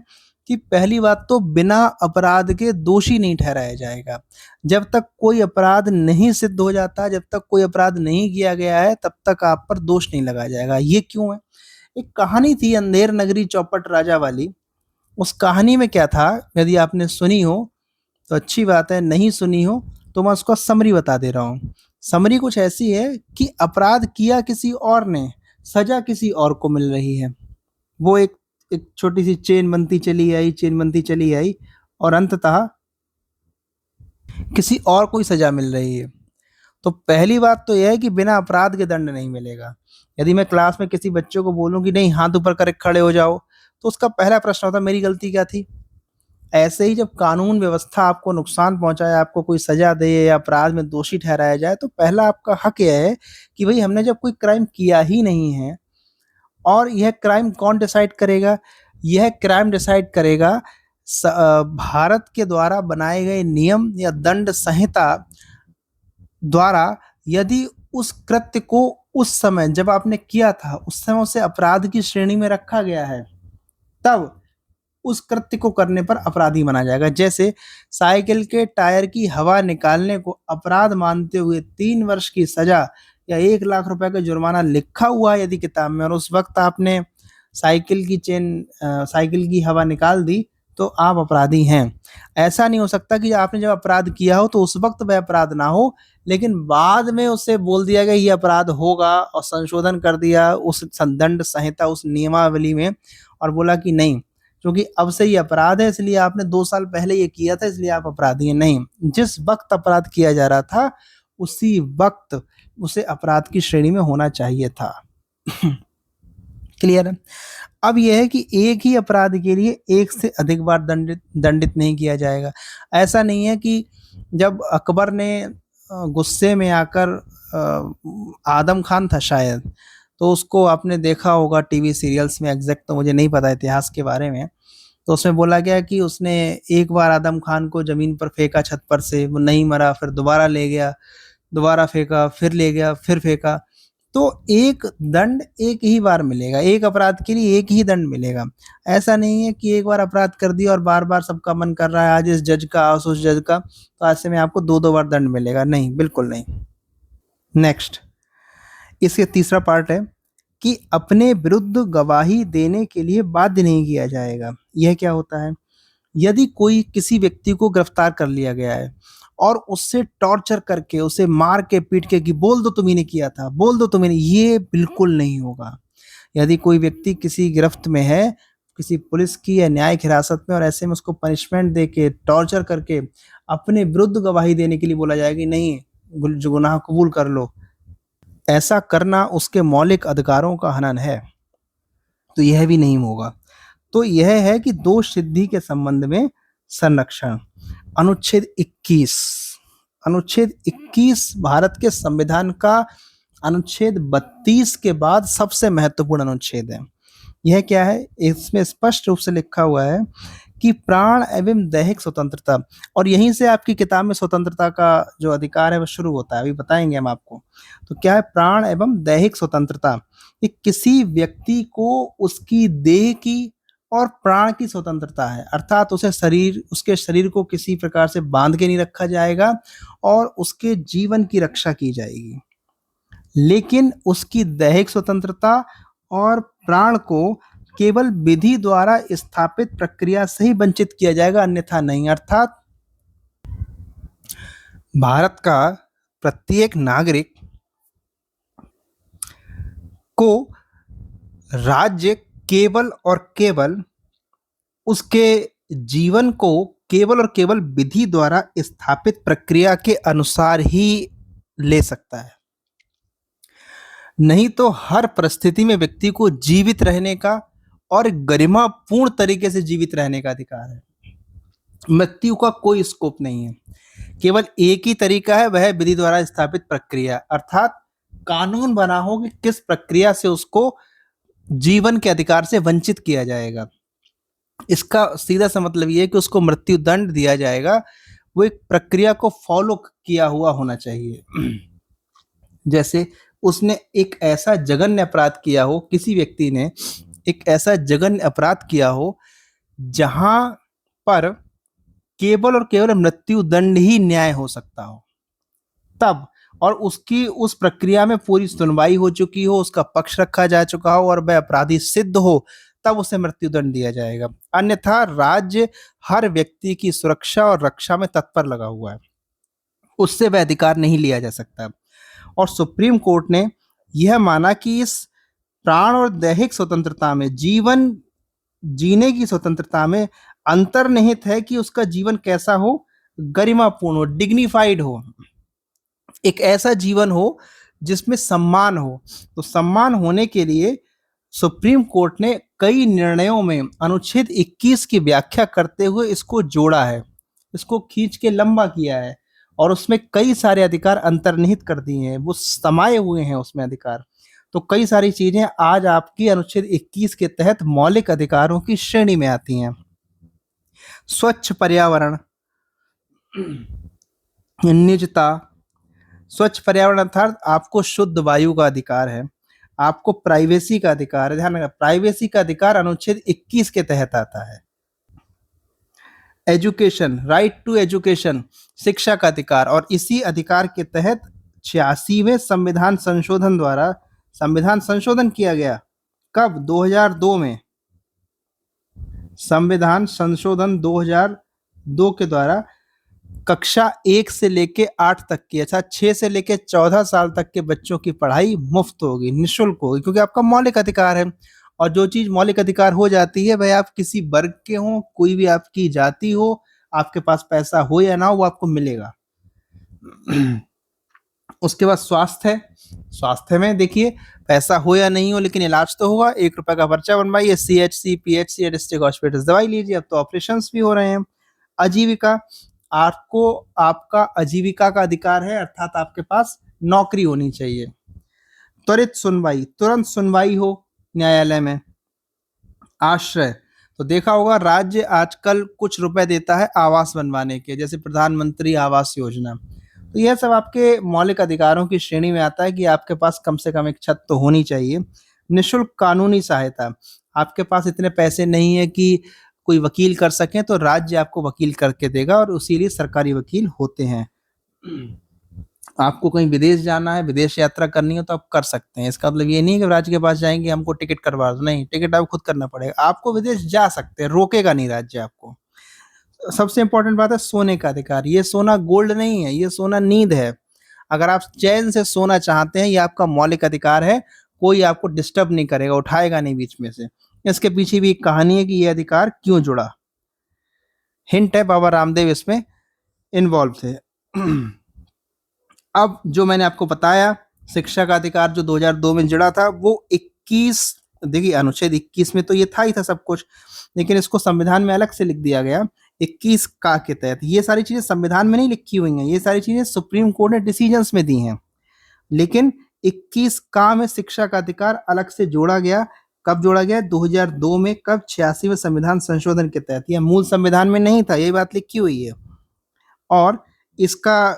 कि पहली बात तो बिना अपराध के दोषी नहीं ठहराया जाएगा। जब तक कोई अपराध नहीं सिद्ध हो जाता, जब तक कोई अपराध नहीं किया गया है, तब तक आप पर दोष नहीं लगाया जाएगा। ये क्यों है? एक कहानी थी अंधेर नगरी चौपट राजा वाली। उस कहानी में क्या था, यदि आपने सुनी हो तो अच्छी बात है, नहीं सुनी हो तो मैं उसका समरी बता दे रहा हूँ। समरी कुछ ऐसी है कि अपराध किया किसी और ने, सजा किसी और को मिल रही है। वो एक छोटी सी चेन बनती चली आई, चेन बनती चली आई, और अंततः किसी और को ही सजा मिल रही है। तो पहली बात तो यह है कि बिना अपराध के दंड नहीं मिलेगा। यदि मैं क्लास में किसी बच्चे को बोलूं कि नहीं हाथ ऊपर करके खड़े हो जाओ, तो उसका पहला प्रश्न होता मेरी गलती क्या थी। ऐसे ही जब कानून व्यवस्था आपको नुकसान पहुंचाए, आपको कोई सजा दे या अपराध में दोषी ठहराया जाए, तो पहला आपका हक यह है कि भाई हमने जब कोई क्राइम किया ही नहीं है, और यह क्राइम कौन डिसाइड करेगा? यह क्राइम डिसाइड करेगा भारत के द्वारा बनाए गए नियम या दंड संहिता द्वारा। यदि उस कृत्य को उस समय जब आपने किया था उस समय उसे अपराध की श्रेणी में रखा गया है, तब उस कृत्य को करने पर अपराधी माना जाएगा। जैसे साइकिल के टायर की हवा निकालने को अपराध मानते हुए 3 वर्ष की सजा या 1 लाख रुपए का जुर्माना लिखा हुआ है यदि किताब में, और उस वक्त आपने साइकिल की चेन, साइकिल की हवा निकाल दी, तो आप अपराधी हैं। ऐसा नहीं हो सकता कि आपने जब अपराध किया हो तो उस वक्त वह अपराध ना हो, लेकिन बाद में उसे बोल दिया गया ये अपराध होगा, और संशोधन कर दिया उस दंड संहिता, उस नियमावली में, और बोला कि नहीं, क्योंकि अब से ये अपराध है, इसलिए आपने 2 साल पहले ये किया था इसलिए आप अपराधी हैं। नहीं, जिस वक्त अपराध किया जा रहा था उसी वक्त उसे अपराध की श्रेणी में होना चाहिए था। क्लियर है? अब यह है कि एक ही अपराध के लिए एक से अधिक बार दंडित नहीं किया जाएगा। ऐसा नहीं है कि जब अकबर ने गुस्से में आकर, आदम खान था शायद, तो उसको आपने देखा होगा टीवी सीरियल्स में, एग्जैक्ट तो मुझे नहीं पता इतिहास के बारे में, तो उसमें बोला गया कि उसने एक बार आदम खान को जमीन पर फेंका छत पर से, वो नहीं मरा, फिर दोबारा ले गया, दोबारा फेंका, फिर ले गया, फिर फेंका। तो एक दंड एक ही बार मिलेगा, एक अपराध के लिए एक ही दंड मिलेगा। ऐसा नहीं है कि एक बार अपराध कर दिया और बार-बार सबका मन कर रहा है आज इस जज का, आज उस जज का, तो ऐसे में आपको 2-2 बार दंड मिलेगा। नहीं, बिल्कुल नहीं। नेक्स्ट, इसके तीसरा पार्ट है कि अपने विरुद्ध गवाही देने के लिए बाध्य नहीं किया जाएगा। यह क्या होता है? यदि कोई किसी व्यक्ति को गिरफ्तार कर लिया गया है और उससे टॉर्चर करके, उसे मार के पीट के कि बोल दो तुम ही ने किया था, बोल दो तुम ही ने, ये बिल्कुल नहीं होगा। यदि कोई व्यक्ति किसी गिरफ्त में है, किसी पुलिस की या न्यायिक हिरासत में, और ऐसे में उसको पनिशमेंट दे के, टॉर्चर करके अपने विरुद्ध गवाही देने के लिए बोला जाएगा कि नहीं, जो गुनाह कबूल कर लो, ऐसा करना उसके मौलिक अधिकारों का हनन है, तो यह भी नहीं होगा। तो यह है कि दोष सिद्धि के संबंध में संरक्षण। अनुच्छेद 21, अनुच्छेद 21 भारत के संविधान का अनुच्छेद 32 के बाद सबसे महत्वपूर्ण अनुच्छेद है। यह क्या है? इसमें स्पष्ट रूप से लिखा हुआ है कि प्राण एवं दैहिक स्वतंत्रता, और यहीं से आपकी किताब में स्वतंत्रता का जो अधिकार है वो शुरू होता है, अभी बताएंगे हम आपको। तो क्या है प्राण एवं दैहिक स्वतंत्रता? कि किसी व्यक्ति को उसकी देह की और प्राण की स्वतंत्रता है, अर्थात उसके शरीर को किसी प्रकार से बांध के नहीं रखा जाएगा और उसके जीवन की रक्षा की जाएगी, लेकिन उसकी दैहिक स्वतंत्रता और प्राण को केवल विधि द्वारा स्थापित प्रक्रिया से ही वंचित किया जाएगा, अन्यथा नहीं। अर्थात भारत का प्रत्येक नागरिक को राज्य केवल और केवल उसके जीवन को केवल और केवल विधि द्वारा स्थापित प्रक्रिया के अनुसार ही ले सकता है, नहीं तो हर परिस्थिति में व्यक्ति को जीवित रहने का और गरिमापूर्ण तरीके से जीवित रहने का अधिकार है। मृत्यु का कोई स्कोप नहीं है, केवल एक ही तरीका है, वह विधि द्वारा स्थापित प्रक्रिया, अर्थात कानून बना हो कि किस प्रक्रिया से उसको जीवन के अधिकार से वंचित किया जाएगा। इसका सीधा सा मतलब ये है कि उसको मृत्यु दंड दिया जाएगा, वो एक प्रक्रिया को फॉलो किया हुआ होना चाहिए। जैसे उसने एक ऐसा जघन्य अपराध किया हो, किसी व्यक्ति ने एक ऐसा जघन्य अपराध किया हो जहां पर केवल और केवल मृत्यु दंड ही न्याय हो सकता हो, तब, और उसकी उस प्रक्रिया में पूरी सुनवाई हो चुकी हो, उसका पक्ष रखा जा चुका हो और वह अपराधी सिद्ध हो, तब उसे मृत्यु दंड दिया जाएगा। अन्यथा राज्य हर व्यक्ति की सुरक्षा और रक्षा में तत्पर लगा हुआ है, उससे वह अधिकार नहीं लिया जा सकता। और सुप्रीम कोर्ट ने यह माना कि इस प्राण और दैहिक स्वतंत्रता में, जीवन जीने की स्वतंत्रता में अंतर्निहित है कि उसका जीवन कैसा हो, गरिमापूर्ण हो, डिग्निफाइड हो, एक ऐसा जीवन हो जिसमें सम्मान हो। तो सम्मान होने के लिए सुप्रीम कोर्ट ने कई निर्णयों में अनुच्छेद 21 की व्याख्या करते हुए इसको जोड़ा है, इसको खींच के लंबा किया है, और उसमें कई सारे अधिकार अंतर्निहित कर दिए हैं, वो समाये हुए हैं उसमें अधिकार। तो कई सारी चीजें आज आपकी अनुच्छेद 21 के तहत मौलिक अधिकारों की श्रेणी में आती हैं। स्वच्छ पर्यावरण, निजता, स्वच्छ पर्यावरण अर्थात आपको शुद्ध वायु का अधिकार है, आपको प्राइवेसी का अधिकार है। ध्यान रखना, प्राइवेसी का अधिकार अनुच्छेद 21 के तहत आता है। एजुकेशन, राइट टू एजुकेशन, शिक्षा का अधिकार, और इसी अधिकार के तहत 86वें संविधान संशोधन द्वारा संविधान संशोधन किया गया। कब? 2002 में। संविधान संशोधन 2002 के द्वारा कक्षा 1 से लेके 8 तक की, अच्छा 6 से लेके 14 साल तक के बच्चों की पढ़ाई मुफ्त होगी, निःशुल्क होगी, क्योंकि आपका मौलिक अधिकार है। और जो चीज मौलिक अधिकार हो जाती है, वह आप किसी वर्ग के हो, कोई भी आपकी जाति हो, आपके पास पैसा हो या ना हो, वो आपको मिलेगा। उसके बाद स्वास्थ्य है। स्वास्थ्य में देखिए, पैसा हो या नहीं हो लेकिन इलाज तो होगा, 1 रुपए का पर्चा बनवाइए, CHC PHC या डिस्ट्रिक्ट हॉस्पिटल दवाई लीजिए, अब तो ऑपरेशन भी हो रहे हैं। आजीविका, आपको आपका आजीविका का अधिकार है, अर्थात आपके पास नौकरी होनी चाहिए। त्वरित सुनवाई, तुरंत सुनवाई हो न्यायालय में। आश्रय, तो देखा होगा राज्य आजकल कुछ रुपए देता है आवास बनवाने के, जैसे प्रधानमंत्री आवास योजना, तो यह सब आपके मौलिक अधिकारों की श्रेणी में आता है कि आपके पास कम से कम एक छत तो होनी चाहिए। निःशुल्क कानूनी सहायता, आपके पास इतने पैसे नहीं है कि कोई वकील कर सकें, तो राज्य आपको वकील करके देगा और इसीलिए सरकारी वकील होते हैं। आपको कहीं विदेश जाना है, विदेश यात्रा करनी हो तो आप कर सकते हैं। इसका मतलब ये नहीं है कि राज्य के पास जाएँगे हमको टिकट करवा दो, नहीं, टिकट आपको खुद करना पड़ेगा। आपको विदेश जा सकते हैं, रोकेगा नहीं राज्य आपको। सबसे इम्पोर्टेंट बात है सोने का अधिकार। ये सोना गोल्ड नहीं है, ये सोना नींद है। अगर आप चैन से सोना चाहते हैं, ये आपका मौलिक अधिकार है, कोई आपको डिस्टर्ब नहीं करेगा, उठाएगा नहीं बीच में से। इसके पीछे भी एक कहानी है कि ये अधिकार क्यों जुड़ा। हिंट है, बाबा रामदेव इसमें इन्वॉल्व थे। अब जो मैंने आपको बताया, शिक्षा का अधिकार जो 2002 में जुड़ा था, वो 21, देखिए अनुच्छेद 21 में तो ये था ही था सब कुछ, लेकिन इसको संविधान में अलग से लिख दिया गया 21 का के तहत। ये सारी चीजें संविधान में नहीं लिखी हुई हैं, ये सारी चीजें सुप्रीम कोर्ट ने डिसीजंस में दी हैं, लेकिन 21 का में शिक्षा का अधिकार अलग से जोड़ा गया। कब जोड़ा गया? 2002 में। कब? 86वें संविधान संशोधन के तहत। यह मूल संविधान में नहीं था, यही बात लिखी हुई है। और इसका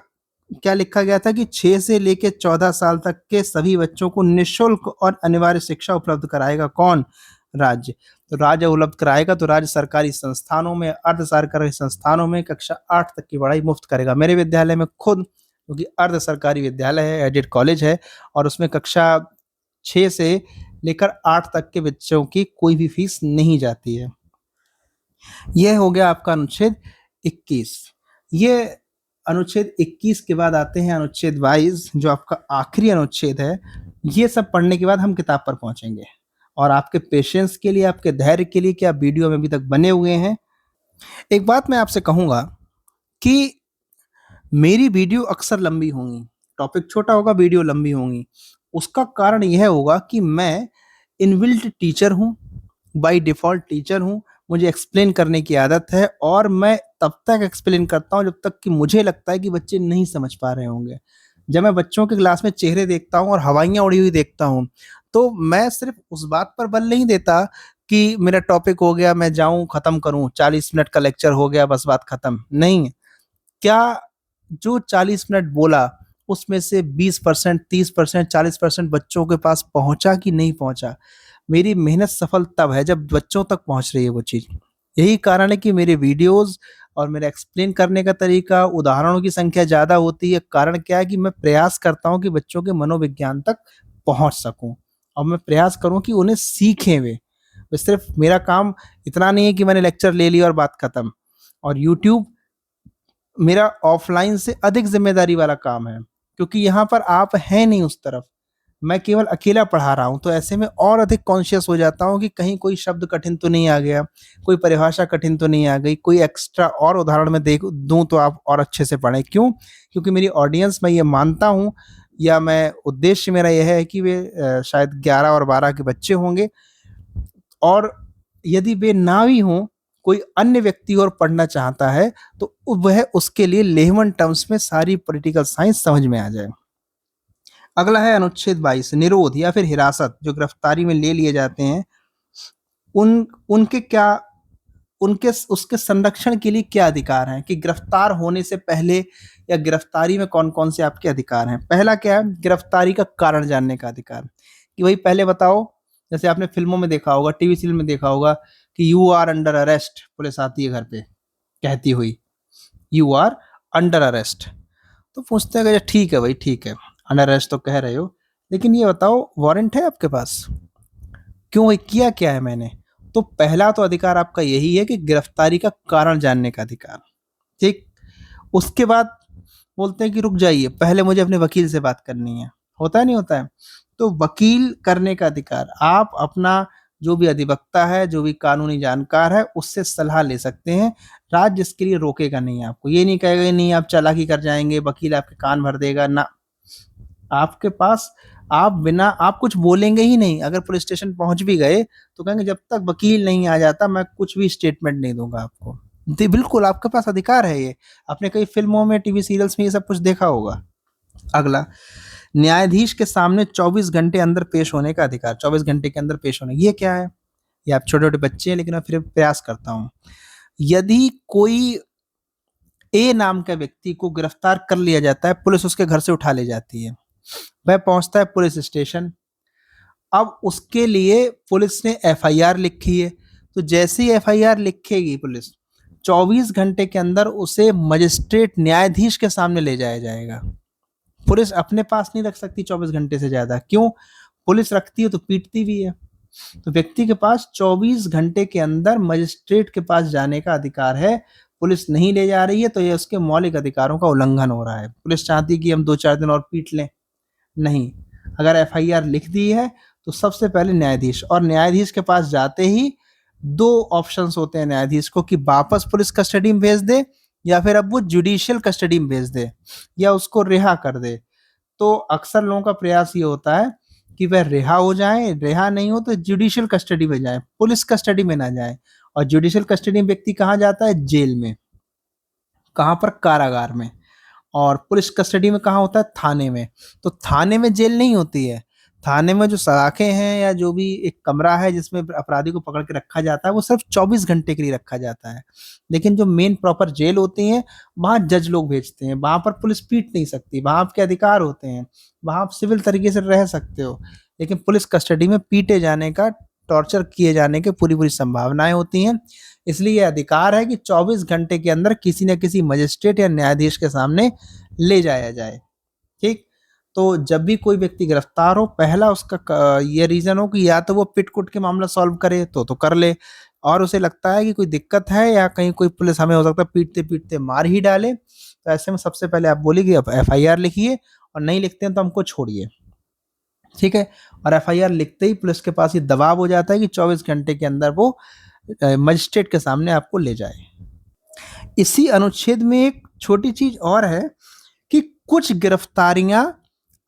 क्या लिखा गया था कि 6 से लेकर 14 साल तक के सभी बच्चों को निःशुल्क और अनिवार्य शिक्षा उपलब्ध कराएगा कौन? राज्य। तो राज्य उपलब्ध कराएगा, तो राज्य सरकारी संस्थानों में, अर्ध सरकारी संस्थानों में कक्षा 8 तक की पढ़ाई मुफ्त करेगा। मेरे विद्यालय में खुद, क्योंकि अर्ध सरकारी विद्यालय है, एडेड कॉलेज है, और उसमें कक्षा 6 से लेकर 8 तक के बच्चों की कोई भी फीस नहीं जाती है। यह हो गया आपका अनुच्छेद 21। ये अनुच्छेद 21 के बाद आते हैं अनुच्छेद 22, जो आपका आखिरी अनुच्छेद है। ये सब पढ़ने के बाद हम किताब पर पहुंचेंगे, और आपके पेशेंस के लिए, आपके धैर्य के लिए कि आप वीडियो में अभी तक बने हुए हैं। एक बात मैं आपसे कहूंगा कि मेरी वीडियो अक्सर लंबी होंगी, टॉपिक छोटा होगा, वीडियो लंबी होंगी। उसका कारण यह होगा कि मैं इनबिल्ट टीचर हूँ, बाय डिफ़ॉल्ट टीचर हूँ, मुझे एक्सप्लेन करने की आदत है, और मैं तब तक एक्सप्लेन करता हूँ जब तक कि मुझे लगता है कि बच्चे नहीं समझ पा रहे होंगे। जब मैं बच्चों के क्लास में चेहरे देखता हूँ और हवाइयाँ उड़ी हुई देखता हूँ, तो मैं सिर्फ उस बात पर बल नहीं देता कि मेरा टॉपिक हो गया, मैं जाऊँ ख़त्म करूँ, 40 मिनट का लेक्चर हो गया, बस बात ख़त्म। नहीं, क्या जो 40 मिनट बोला, उसमें से 20%, 30%, 40% बच्चों के पास पहुँचा कि नहीं पहुँचा? मेरी मेहनत सफल तब है जब बच्चों तक पहुँच रही है वो चीज़। यही कारण है कि मेरे वीडियोज़ और मेरा एक्सप्लेन करने का तरीका, उदाहरणों की संख्या ज़्यादा होती है। कारण क्या है कि मैं प्रयास करता हूँ कि बच्चों के मनोविज्ञान तक पहुँच सकूँ, और मैं प्रयास करूँ कि उन्हें सीखें वे। सिर्फ़ मेरा काम इतना नहीं है कि मैंने लेक्चर ले लिया और बात खत्म। और यूट्यूब मेरा ऑफ़लाइन से अधिक ज़िम्मेदारी वाला काम है, क्योंकि यहाँ पर आप हैं नहीं उस तरफ। मैं केवल अकेला पढ़ा रहा हूँ, तो ऐसे में और अधिक कॉन्शियस हो जाता हूँ कि कहीं कोई शब्द कठिन तो नहीं आ गया, कोई परिभाषा कठिन तो नहीं आ गई, कोई एक्स्ट्रा और उदाहरण मैं देख दूँ तो आप और अच्छे से पढ़ें। क्यों? क्योंकि मेरी ऑडियंस, मैं ये मानता हूँ, या मैं उद्देश्य मेरा यह है कि वे शायद 11 और 12 के बच्चे होंगे, और यदि वे ना भी हों, कोई अन्य व्यक्ति और पढ़ना चाहता है, तो वह उसके लिए लेमन टर्म्स में सारी पॉलिटिकल साइंस समझ में आ जाए। अगला है अनुच्छेद 22, निरोध या फिर हिरासत। जो गिरफ्तारी में ले लिए जाते हैं, उनके क्या, उनके उसके संरक्षण के लिए क्या अधिकार हैं, कि गिरफ्तार होने से पहले या गिरफ्तारी में कौन-कौन से आपके अधिकार हैं। पहला क्या है? गिरफ्तारी का कारण जानने का अधिकार, कि भाई पहले बताओ, जैसे आपने फ़िल्मों में देखा होगा, टीवी सीरियल में देखा होगा कि you are under arrest, police आती है घर पे कहती हुई, यू आर अंडर अरेस्ट। तो पूछते हैं कि ठीक है भाई, ठीक है, अंडर अरेस्ट तो कह रहे हो, लेकिन ये बताओ वारंट है आपके पास? क्यों भाई, किया क्या है मैंने? तो पहला तो अधिकार आपका यही है कि गिरफ्तारी का कारण जानने का अधिकार, ठीक? उसके बाद बोलते हैं कि रुक जाइए, पहले मुझे अपने वकील से बात करनी है। होता है नहीं होता है? तो वकील करने का अधिकार, आप अपना जो भी अधिवक्ता है, जो भी कानूनी जानकार है, उससे सलाह ले सकते हैं। राज्य इसके लिए रोकेगा नहीं आपको, ये नहीं कहेगा कि नहीं आप चालाकी कर जाएँगे, वकील आपके कान भर देगा, ना। आपके पास, आप बिना, आप कुछ बोलेंगे ही नहीं। अगर पुलिस स्टेशन पहुँच भी गए, तो कहेंगे जब तक वकील नहीं आ जाता मैं कुछ भी स्टेटमेंट नहीं दूँगा आपको। जी, बिल्कुल आपके पास अधिकार है ये। आपने कई फ़िल्मों में, टीवी सीरियल्स में ये सब कुछ देखा होगा। अगला, न्यायाधीश के सामने 24 घंटे अंदर पेश होने का अधिकार, 24 घंटे के अंदर पेश होने, ये क्या है? ये आप छोटे-छोटे बच्चे हैं, लेकिन मैं फिर प्रयास करता हूँ। यदि कोई ए नाम के व्यक्ति को गिरफ्तार कर लिया जाता है, पुलिस उसके घर से उठा ले जाती है। वह पहुंचता है पुलिस स्टेशन। अब उसके लिए पुलिस ने एफआईआर लिखी है, तो जैसे ही एफआईआर लिखेगी पुलिस, 24 घंटे के अंदर उसे मजिस्ट्रेट न्यायाधीश के सामने ले जाया जाएगा। पुलिस अपने पास नहीं रख सकती 24 घंटे से ज्यादा। क्यों? पुलिस रखती है तो पीटती भी है। तो व्यक्ति के पास 24 घंटे के अंदर मजिस्ट्रेट के पास जाने का अधिकार है। पुलिस नहीं ले जा रही है तो ये उसके मौलिक अधिकारों का उल्लंघन हो रहा है। पुलिस चाहती है कि हम 2-4 दिन और पीट लें, नहीं, अगर एफआईआर लिख दी है तो सबसे पहले न्यायाधीश, और न्यायाधीश के पास जाते ही 2 ऑप्शंस होते हैं न्यायाधीश को, कि वापस पुलिस कस्टडी में भेज दे या फिर अब वो जुडिशियल कस्टडी में भेज दे या उसको रिहा कर दे। तो अक्सर लोगों का प्रयास ये होता है कि वह रिहा हो जाए, रिहा नहीं हो तो जुडिशियल कस्टडी में जाए, पुलिस कस्टडी में ना जाए। और जुडिशियल कस्टडी में व्यक्ति कहाँ जाता है? जेल में। कहाँ पर? कारागार में। और पुलिस कस्टडी में कहाँ होता है? थाने में। तो थाने में जेल नहीं होती है। थाने में जो सलाखें हैं या जो भी एक कमरा है जिसमें अपराधी को पकड़ के रखा जाता है, वो सिर्फ 24 घंटे के लिए रखा जाता है। लेकिन जो मेन प्रॉपर जेल होती है, वहाँ जज लोग भेजते हैं। वहाँ पर पुलिस पीट नहीं सकती, वहाँ आपके अधिकार होते हैं, वहाँ आप सिविल तरीके से रह सकते हो। लेकिन पुलिस कस्टडी में पीटे जाने का, टॉर्चर किए जाने की पूरी पूरी संभावनाएं होती हैं। इसलिए ये अधिकार है कि 24 घंटे के अंदर किसी न किसी मजिस्ट्रेट या न्यायाधीश के सामने ले जाया जाए। ठीक? तो जब भी कोई व्यक्ति गिरफ्तार हो, पहला उसका ये रीजन हो कि या तो वो पिट कुट के मामला सॉल्व करे तो कर ले, और उसे लगता है कि कोई दिक्कत है या कहीं कोई पुलिस हमें हो सकता है पीटते पीटते मार ही डाले, तो ऐसे में सबसे पहले आप बोलिए कि अब एफआईआर लिखिए, और नहीं लिखते हैं तो हमको छोड़िए। ठीक है? और एफआईआर लिखते ही पुलिस के पास ये दबाव हो जाता है कि 24 घंटे के अंदर वो मजिस्ट्रेट के सामने आपको ले जाए। इसी अनुच्छेद में एक छोटी चीज और है कि कुछ गिरफ्तारियां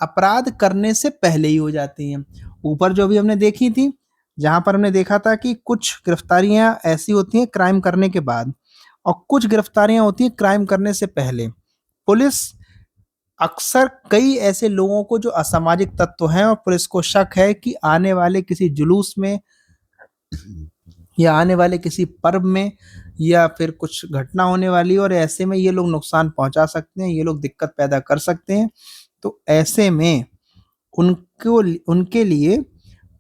अपराध करने से पहले ही हो जाती हैं। ऊपर जो भी हमने देखी थी, जहां पर हमने देखा था कि कुछ गिरफ्तारियां ऐसी होती हैं क्राइम करने के बाद, और कुछ गिरफ्तारियां होती हैं क्राइम करने से पहले। पुलिस अक्सर कई ऐसे लोगों को जो असामाजिक तत्व हैं, और पुलिस को शक है कि आने वाले किसी जुलूस में या आने वाले किसी पर्व में या फिर कुछ घटना होने वाली है, और ऐसे में ये लोग नुकसान पहुंचा सकते हैं, ये लोग दिक्कत पैदा कर सकते हैं। तो ऐसे में उनको उनके लिए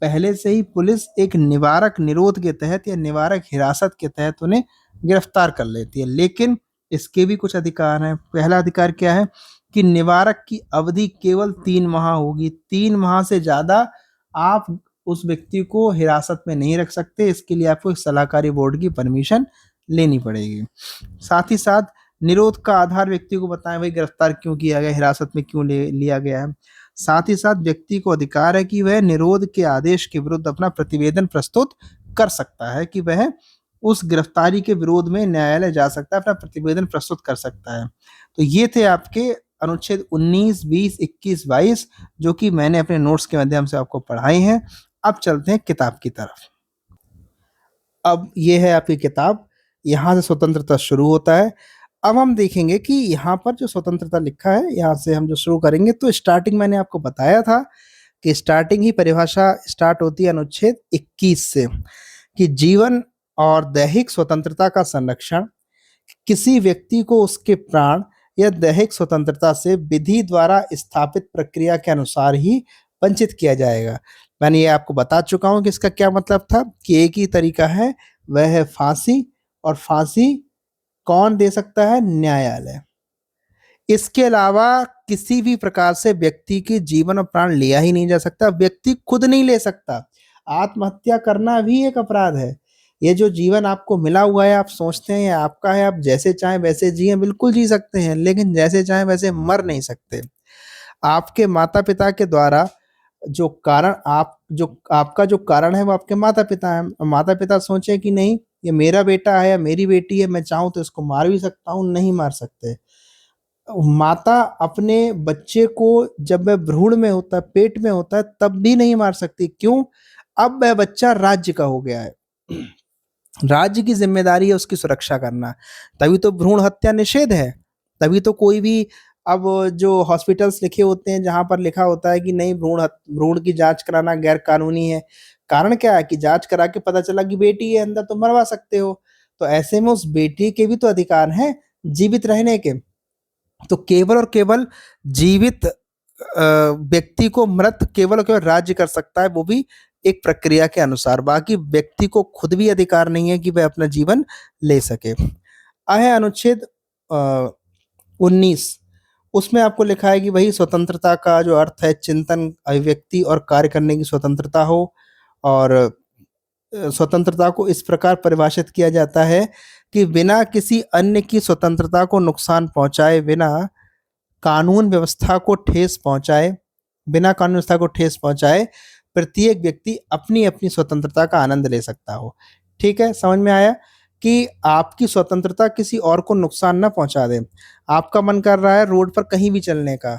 पहले से ही पुलिस एक निवारक निरोध के तहत या निवारक हिरासत के तहत उन्हें गिरफ्तार कर लेती है। लेकिन इसके भी कुछ अधिकार हैं। पहला अधिकार क्या है? कि निवारक की अवधि केवल 3 माह होगी। 3 माह से ज्यादा आप उस व्यक्ति को हिरासत में नहीं रख सकते। इसके लिए आपको एक सलाहकारी बोर्ड की परमिशन लेनी पड़ेगी। साथ ही साथ निरोध का आधार व्यक्ति को बताएं, भाई गिरफ्तार क्यों किया गया, हिरासत में क्यों लिया गया है। साथ ही साथ व्यक्ति को अधिकार है कि वह निरोध के आदेश के विरुद्ध अपना प्रतिवेदन प्रस्तुत कर सकता है, कि वह उस गिरफ्तारी के विरोध में न्यायालय जा सकता है, अपना प्रतिवेदन प्रस्तुत कर सकता है। तो ये थे आपके अनुच्छेद 19, 20, 21, 22, जो कि मैंने अपने नोट्स के माध्यम से आपको पढ़ाए हैं। अब चलते हैं किताब की तरफ। अब ये है आपकी किताब, यहाँ से स्वतंत्रता शुरू होता है। अब हम देखेंगे कि यहाँ पर जो स्वतंत्रता लिखा है, यहाँ से हम जो शुरू करेंगे, तो स्टार्टिंग मैंने आपको बताया था कि स्टार्टिंग ही परिभाषा स्टार्ट होती है अनुच्छेद 21 से, कि जीवन और दैहिक स्वतंत्रता का संरक्षण, किसी व्यक्ति को उसके प्राण या दैहिक स्वतंत्रता से विधि द्वारा स्थापित प्रक्रिया के अनुसार ही वंचित किया जाएगा। मैंने ये आपको बता चुका हूं कि इसका क्या मतलब था, कि एक ही तरीका है, वह है फांसी, और फांसी कौन दे सकता है? न्यायालय। इसके अलावा किसी भी प्रकार से व्यक्ति के जीवन और प्राण लिया ही नहीं जा सकता। व्यक्ति खुद नहीं ले सकता। आत्महत्या करना भी एक अपराध है। ये जो जीवन आपको मिला हुआ है, आप सोचते हैं आपका है, आप जैसे चाहें वैसे जिए, बिल्कुल जी सकते हैं, लेकिन जैसे चाहें वैसे मर नहीं सकते। आपके माता पिता के द्वारा जो कारण जो आपका जो कारण है, वो आपके माता पिता हैं। माता पिता सोचे कि नहीं, ये मेरा बेटा है या मेरी बेटी है, मैं चाहूं तो इसको मार भी सकता हूं, नहीं मार सकते। माता अपने बच्चे को जब वह भ्रूण में होता है, पेट में होता है, तब भी नहीं मार सकती। क्यों? अब वह बच्चा राज्य का हो गया है। राज्य की जिम्मेदारी है उसकी सुरक्षा करना। तभी तो भ्रूण हत्या निषेध है। तभी तो कोई भी, अब जो हॉस्पिटल्स लिखे होते हैं जहां पर लिखा होता है कि नहीं, भ्रूण की जांच कराना गैर कानूनी है। कारण क्या है? कि जांच करा के पता चला कि बेटी है अंदर, तो मरवा सकते हो। तो ऐसे में उस बेटी के भी तो अधिकार हैं जीवित रहने के, तो केवल और केवल जीवित व्यक्ति को मृत केवल और केवल राज्य कर सकता है, वो भी एक प्रक्रिया के अनुसार। बाकी व्यक्ति को खुद भी अधिकार नहीं है कि वह अपना जीवन ले सके। है अनुच्छेद 19, उसमें आपको लिखा है कि भाई स्वतंत्रता का जो अर्थ है चिंतन, अभिव्यक्ति और कार्य करने की स्वतंत्रता हो। और स्वतंत्रता को इस प्रकार परिभाषित किया जाता है कि बिना किसी अन्य की स्वतंत्रता को नुकसान पहुंचाए, कानून व्यवस्था को ठेस पहुंचाए बिना कानून व्यवस्था को ठेस पहुंचाए प्रत्येक व्यक्ति अपनी अपनी स्वतंत्रता का आनंद ले सकता हो। ठीक है, समझ में आया कि आपकी स्वतंत्रता किसी और को नुकसान ना पहुंचा दे। आपका मन कर रहा है रोड पर कहीं भी चलने का,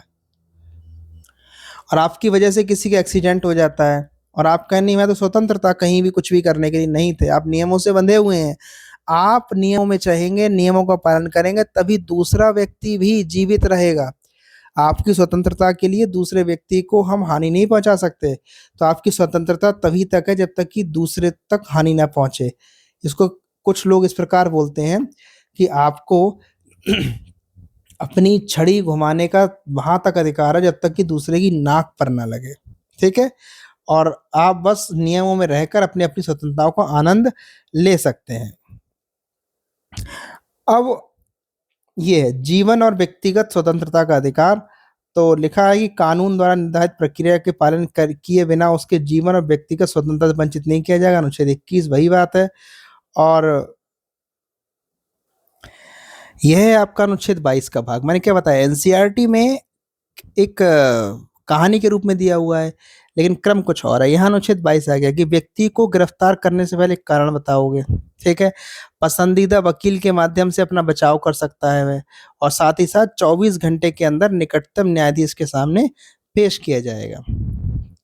और आपकी वजह से किसी का एक्सीडेंट हो जाता है, और आप कहें नहीं मैं तो स्वतंत्र था, कहीं भी कुछ भी करने के लिए नहीं थे, आप नियमों से बंधे हुए हैं। आप नियमों में चाहेंगे, नियमों का पालन करेंगे, तभी दूसरा व्यक्ति भी जीवित रहेगा। आपकी स्वतंत्रता के लिए दूसरे व्यक्ति को हम हानि नहीं पहुंचा सकते, तो आपकी स्वतंत्रता तभी तक है जब तक कि दूसरे तक हानि ना पहुंचे। इसको कुछ लोग इस प्रकार बोलते हैं कि आपको अपनी छड़ी घुमाने का वहां तक अधिकार है जब तक कि दूसरे की नाक पर ना लगे। ठीक है, और आप बस नियमों में रहकर अपनी अपनी स्वतंत्रताओं को आनंद ले सकते हैं। अब ये है जीवन और व्यक्तिगत स्वतंत्रता का अधिकार। तो लिखा है कि कानून द्वारा निर्धारित प्रक्रिया के पालन किए बिना उसके जीवन और व्यक्तिगत स्वतंत्रता से वंचित नहीं किया जाएगा। अनुच्छेद 21 वही बात है। और यह है आपका अनुच्छेद 22 का भाग। मैंने क्या बताया, एनसीईआरटी में एक कहानी के रूप में दिया हुआ है, लेकिन क्रम कुछ और है। यहाँ अनुच्छेद 22 आ गया कि व्यक्ति को गिरफ्तार करने से पहले कारण बताओगे। ठीक है, पसंदीदा वकील के माध्यम से अपना बचाव कर सकता है वह, और साथ ही साथ 24 घंटे के अंदर निकटतम न्यायाधीश के सामने पेश किया जाएगा।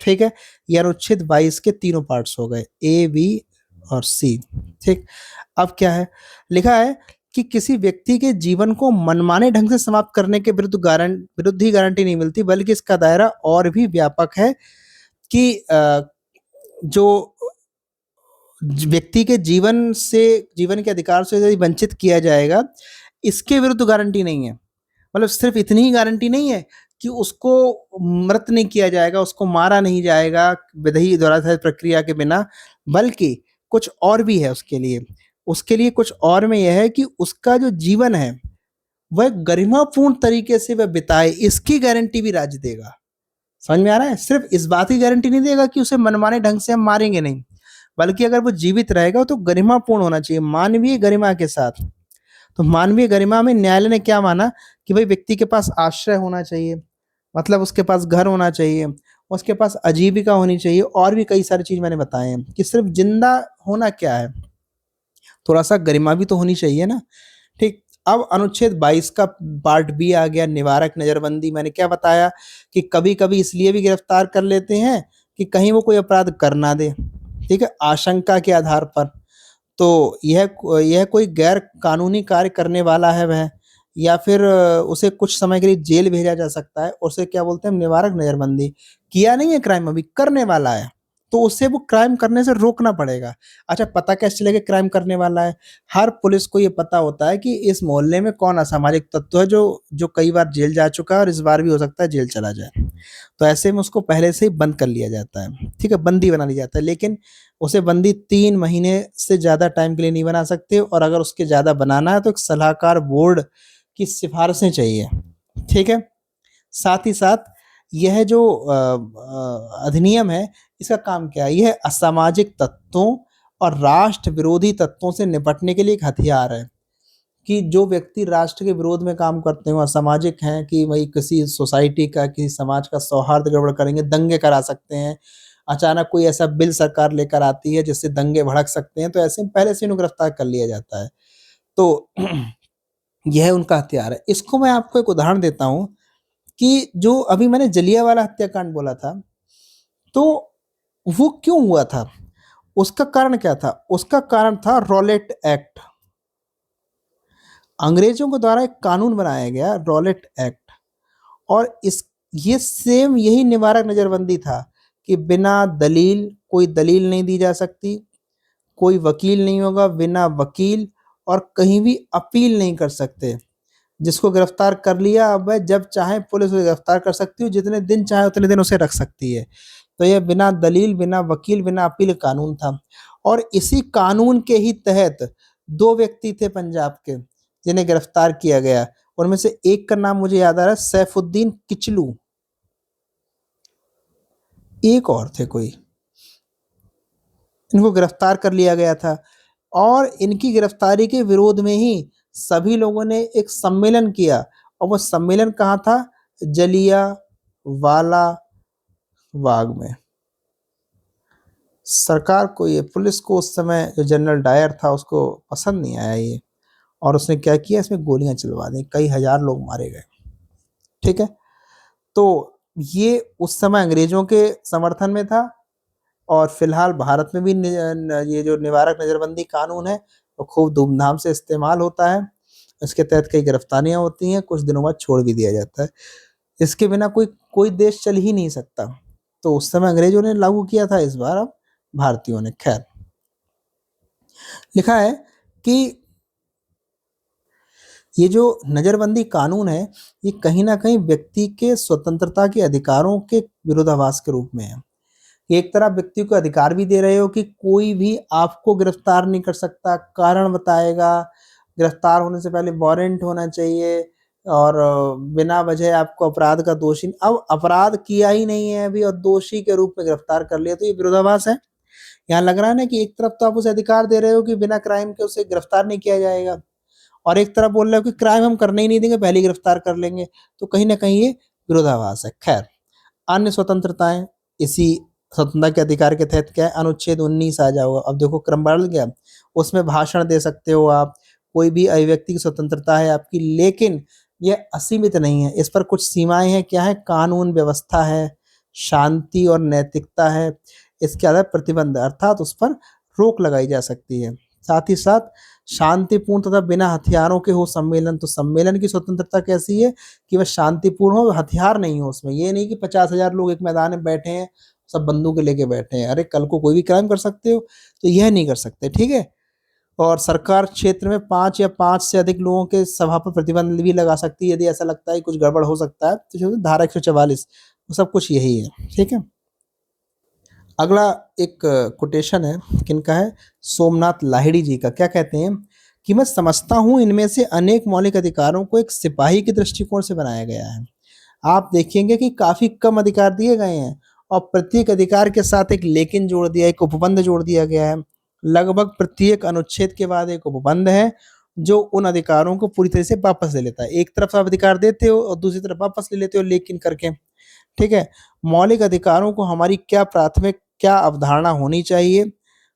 ठीक है, ये अनुच्छेद 22 के तीनों पार्ट्स हो गए, ए, बी और सी। ठीक, अब क्या है, लिखा है कि किसी व्यक्ति के जीवन को मनमाने ढंग से समाप्त करने के विरुद्ध ही गारंटी नहीं मिलती, बल्कि इसका दायरा और भी व्यापक है कि जो व्यक्ति के जीवन के अधिकार से यदि वंचित किया जाएगा, इसके विरुद्ध गारंटी नहीं है। मतलब सिर्फ इतनी ही गारंटी नहीं है कि उसको मृत नहीं किया जाएगा, उसको मारा नहीं जाएगा विधि द्वारा प्रक्रिया के बिना, बल्कि कुछ और भी है उसके लिए कुछ और में यह है कि उसका जो जीवन है वह गरिमापूर्ण तरीके से वह बिताए, इसकी गारंटी भी राज्य देगा। समझ में आ रहा है, सिर्फ इस बात की गारंटी नहीं देगा कि उसे मनमाने ढंग से हम मारेंगे नहीं, बल्कि अगर वो जीवित रहेगा तो गरिमापूर्ण होना चाहिए, मानवीय गरिमा के साथ। तो मानवीय गरिमा में न्यायालय ने क्या माना कि भाई व्यक्ति के पास आश्रय होना चाहिए, मतलब उसके पास घर होना चाहिए, उसके पास आजीविका होनी चाहिए, और भी कई सारी चीज मैंने बताए हैं कि सिर्फ जिंदा होना क्या है, थोड़ा सा गरिमा भी तो होनी चाहिए ना। ठीक, अब अनुच्छेद 22 का पार्ट बी आ गया, निवारक नजरबंदी। मैंने क्या बताया कि कभी कभी इसलिए भी गिरफ्तार कर लेते हैं कि कहीं वो कोई अपराध कर ना दे। ठीक है, आशंका के आधार पर। तो यह कोई गैर कानूनी कार्य करने वाला है वह, या फिर उसे कुछ समय के लिए जेल भेजा जा सकता है, उसे क्या बोलते हैं, निवारक नजरबंदी। किया नहीं है क्राइम, अभी करने वाला है, तो उससे वो क्राइम करने से रोकना पड़ेगा। अच्छा, पता कैसे चलेगा क्राइम करने वाला है? हर पुलिस को ये पता होता है कि इस मोहल्ले में कौन असामाजिक तत्व है जो जो कई बार जेल जा चुका है और इस बार भी हो सकता है जेल चला जाए। तो ऐसे में उसको पहले से ही बंद कर लिया जाता है। ठीक है, बंदी बना लिया जाता है, लेकिन उसे बंदी 3 महीने से ज़्यादा टाइम के लिए नहीं बना सकते, और अगर उसके ज़्यादा बनाना है तो एक सलाहकार बोर्ड की सिफारिशें चाहिए। ठीक है, साथ ही साथ यह जो अधिनियम है, इसका काम क्या है, यह असामाजिक तत्वों और राष्ट्र विरोधी तत्वों से निपटने के लिए एक हथियार है। कि जो व्यक्ति राष्ट्र के विरोध में काम करते हो, असामाजिक हैं, कि वही किसी सोसाइटी का, किसी समाज का सौहार्द गड़बड़ करेंगे, दंगे करा सकते हैं, अचानक कोई ऐसा बिल सरकार लेकर आती है जिससे दंगे भड़क सकते हैं, तो ऐसे में पहले से इन्हें गिरफ्तार कर लिया जाता है। तो यह उनका हथियार है। इसको मैं आपको एक उदाहरण देता हूँ कि जो अभी मैंने जलियांवाला हत्याकांड बोला था, तो वो क्यों हुआ था, उसका कारण क्या था? उसका कारण था रॉलेट एक्ट। अंग्रेजों के द्वारा एक कानून बनाया गया, रॉलेट एक्ट, और इस ये सेम यही निवारक नजरबंदी था कि बिना दलील, कोई दलील नहीं दी जा सकती, कोई वकील नहीं होगा, बिना वकील, और कहीं भी अपील नहीं कर सकते। जिसको गिरफ्तार कर लिया, अब वह जब चाहे पुलिस उसे गिरफ्तार कर सकती है, जितने दिन चाहे उतने दिन उसे रख सकती है। तो यह बिना दलील, बिना वकील, बिना अपील कानून था। और इसी कानून के ही तहत 2 व्यक्ति थे पंजाब के, जिन्हें गिरफ्तार किया गया। उनमें से एक का नाम मुझे याद आ रहा है, सैफुद्दीन किचलू। एक और थे कोई, इनको गिरफ्तार कर लिया गया था। और इनकी गिरफ्तारी के विरोध में ही सभी लोगों ने एक सम्मेलन किया। और वो सम्मेलन कहाँ था? जलिया वाला बाग में। सरकार को, ये पुलिस को उस समय जो जनरल डायर था उसको पसंद नहीं आया ये, और उसने क्या किया, इसमें गोलियां चलवा दी, कई हजार लोग मारे गए। ठीक है, तो ये उस समय अंग्रेजों के समर्थन में था। और फिलहाल भारत में भी ये जो निवारक नजरबंदी कानून है वो खूब धूमधाम से इस्तेमाल होता है। इसके तहत कई गिरफ्तारियां होती हैं, कुछ दिनों बाद छोड़ भी दिया जाता है। इसके बिना कोई कोई देश चल ही नहीं सकता। तो उस समय अंग्रेजों ने लागू किया था, इस बार अब भारतीयों ने। खैर, लिखा है कि ये जो नजरबंदी कानून है, ये कहीं ना कहीं व्यक्ति के स्वतंत्रता के अधिकारों के विरोधाभास के रूप में है। एक तरफ व्यक्ति को अधिकार भी दे रहे हो कि कोई भी आपको गिरफ्तार नहीं कर सकता, कारण बताएगा, गिरफ्तार होने से पहले वारंट होना चाहिए, और बिना वजह आपको अपराध का दोषी, अब अपराध किया ही नहीं है अभी और दोषी के रूप में गिरफ्तार कर लिया, तो ये विरोधाभास है। यहाँ लग रहा है ना कि एक तरफ तो आप उसे अधिकार दे रहे हो कि बिना क्राइम के उसे गिरफ्तार नहीं किया जाएगा, और एक तरफ बोल रहे हो कि क्राइम हम करने ही नहीं देंगे, पहले ही गिरफ्तार कर लेंगे। तो कहीं ना कहीं ये विरोधाभास है। खैर, अन्य स्वतंत्रताएं इसी स्वतंत्रता के अधिकार के तहत क्या है, अनुच्छेद 19 आ जाओगा। अब देखो क्रम बढ़ गया, उसमें भाषण दे सकते हो आप, कोई भी अभिव्यक्ति की स्वतंत्रता है आपकी, लेकिन यह असीमित नहीं है, इस पर कुछ सीमाएं हैं। क्या है? कानून व्यवस्था है, शांति और नैतिकता है, इसके अलावा प्रतिबंध, अर्थात उस पर रोक लगाई जा सकती है। साथ ही साथ शांतिपूर्ण तथा बिना हथियारों के हो सम्मेलन। तो सम्मेलन की स्वतंत्रता कैसी है कि वह शांतिपूर्ण हो, हथियार नहीं हो उसमें। ये नहीं कि 50,000 लोग एक मैदान में बैठे हैं, सब बंदूकें लेके बैठे हैं, अरे कल को कोई भी क्राइम कर सकते हो, तो यह नहीं कर सकते। ठीक है, और सरकार क्षेत्र में 5 या 5 से अधिक लोगों के सभा पर प्रतिबंध भी लगा सकती है, यदि ऐसा लगता है कुछ गड़बड़ हो सकता है। तो जो धारा 144, वो सब कुछ यही है। ठीक है, अगला एक कोटेशन है, किनका है? सोमनाथ लाहिड़ी जी का। क्या कहते हैं कि मैं समझता हूँ इनमें से अनेक मौलिक अधिकारों को एक सिपाही के दृष्टिकोण से बनाया गया है। आप देखेंगे कि काफी कम अधिकार दिए गए हैं, और प्रत्येक अधिकार के साथ एक लेकिन जोड़ दिया, एक उपबंध जोड़ दिया गया है। लगभग प्रत्येक अनुच्छेद के बाद एक उपबंध है जो उन अधिकारों को पूरी तरह से वापस ले लेता है। एक तरफ आप अधिकार देते हो और दूसरी तरफ वापस ले लेते हो लेकिन करके। ठीक है, मौलिक अधिकारों को हमारी क्या प्राथमिक, क्या अवधारणा होनी चाहिए?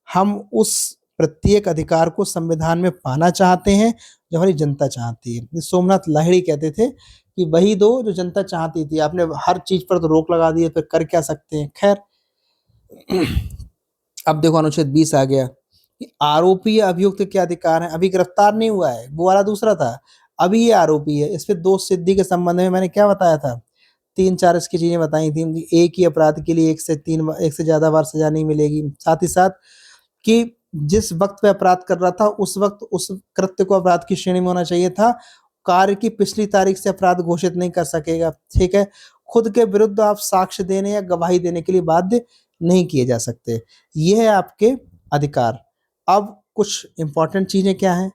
हम उस प्रत्येक अधिकार को संविधान में पाना चाहते हैं जो हमारी जनता चाहती है। सोमनाथ लाहिड़ी कहते थे कि वही दो जो जनता चाहती थी, आपने हर चीज पर तो रोक लगा दी है, फिर कर क्या सकते हैं। खैर, अब देखो अनुच्छेद 20 आ गया कि आरोपी या अभियुक्त के क्या अधिकार है। अभी गिरफ्तार नहीं हुआ है, वो वाला दूसरा था, अभी ये आरोपी है। इस पे दोष सिद्धि के संबंध में मैंने क्या बताया था, 3-4 इसकी चीजें बताई थी कि एक ही अपराध के लिए एक से ज्यादा बार सजा नहीं मिलेगी। साथ ही साथ कि जिस वक्त वह अपराध कर रहा था उस वक्त उस कृत्य को अपराध की श्रेणी में होना चाहिए था, कार्य की पिछली तारीख से अपराध घोषित नहीं कर सकेगा। ठीक है, खुद के विरुद्ध आप साक्ष्य देने या गवाही देने के लिए बाध्य नहीं किए जा सकते। ये है आपके अधिकार। अब कुछ इंपॉर्टेंट चीजें क्या हैं,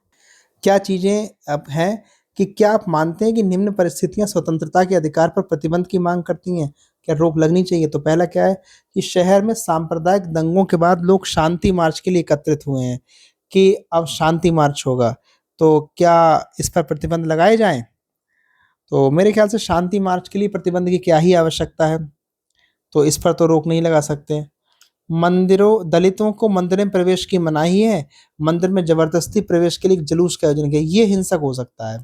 क्या चीजें अब हैं कि क्या आप मानते हैं कि निम्न परिस्थितियां स्वतंत्रता के अधिकार पर प्रतिबंध की मांग करती हैं? क्या रोक लगनी चाहिए? तो पहला क्या है कि शहर में सांप्रदायिक दंगों के बाद लोग शांति मार्च के लिए एकत्रित हुए हैं कि अब शांति मार्च होगा, तो क्या इस पर प्रतिबंध लगाए जाएं? तो मेरे ख्याल से शांति मार्च के लिए प्रतिबंध की क्या ही आवश्यकता है, तो इस पर तो रोक नहीं लगा सकते। मंदिरों, दलितों को मंदिर में प्रवेश की मनाही है, मंदिर में जबरदस्ती प्रवेश के लिए एक जुलूस का आयोजन किया, ये हिंसक हो सकता है,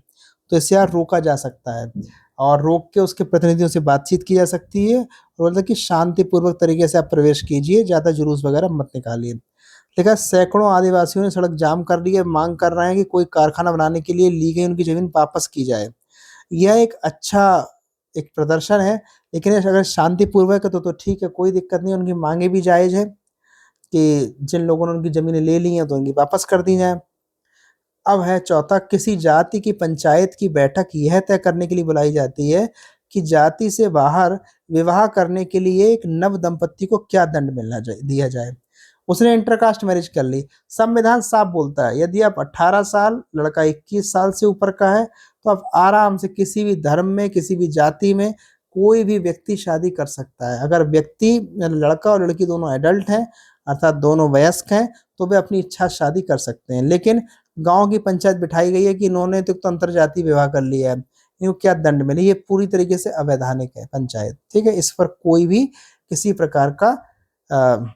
तो इसे यार रोका जा सकता है, और रोक के उसके प्रतिनिधियों से बातचीत की जा सकती है, और बोलता कि शांतिपूर्वक तरीके से आप प्रवेश कीजिए, ज्यादा जुलूस वगैरह मत निकालिए। देखा, सैकड़ों आदिवासियों ने सड़क जाम कर ली है, मांग कर रहे हैं कि कोई कारखाना बनाने के लिए ली गई उनकी जमीन वापस की जाए। यह एक अच्छा एक प्रदर्शन है, लेकिन अगर शांतिपूर्वक है तो ठीक है, कोई दिक्कत नहीं, उनकी मांगे भी जायज है कि जिन लोगों ने उनकी जमीनें ले ली हैं तो उनकी वापस कर दी जाए। अब है चौथा, किसी जाति की पंचायत की बैठक यह तय करने के लिए बुलाई जाती है कि जाति से बाहर विवाह करने के लिए एक नव दंपत्ति को क्या दंड दिया जाए। उसने इंटरकास्ट मैरिज कर ली। संविधान साफ बोलता है यदि आप 18 साल, लड़का 21 साल से ऊपर का है तो आप आराम से किसी भी धर्म में, किसी भी जाति में कोई भी व्यक्ति शादी कर सकता है। अगर व्यक्ति, लड़का और लड़की दोनों एडल्ट हैं, अर्थात दोनों वयस्क हैं, तो वे अपनी इच्छा शादी कर सकते हैं। लेकिन गांव की पंचायत बिठाई गई है कि इन्होंने तो अंतर जातीय विवाह कर लिया है, इनको क्या दंड मिले, ये पूरी तरीके से अवैधानिक है पंचायत, ठीक है। इस पर कोई भी किसी प्रकार का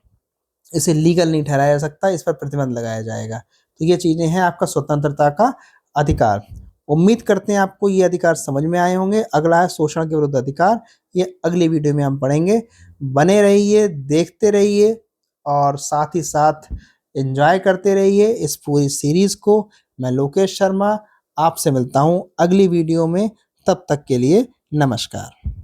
इसे लीगल नहीं ठहराया जा सकता, इस पर प्रतिबंध लगाया जाएगा। तो ये चीजें हैं आपका स्वतंत्रता का अधिकार। उम्मीद करते हैं आपको ये अधिकार समझ में आए होंगे। अगला है शोषण के विरुद्ध अधिकार, ये अगली वीडियो में हम पढ़ेंगे। बने रहिए, देखते रहिए और साथ ही साथ एंजॉय करते रहिए इस पूरी सीरीज को। मैं लोकेश शर्मा आपसे मिलता हूँ अगली वीडियो में, तब तक के लिए नमस्कार।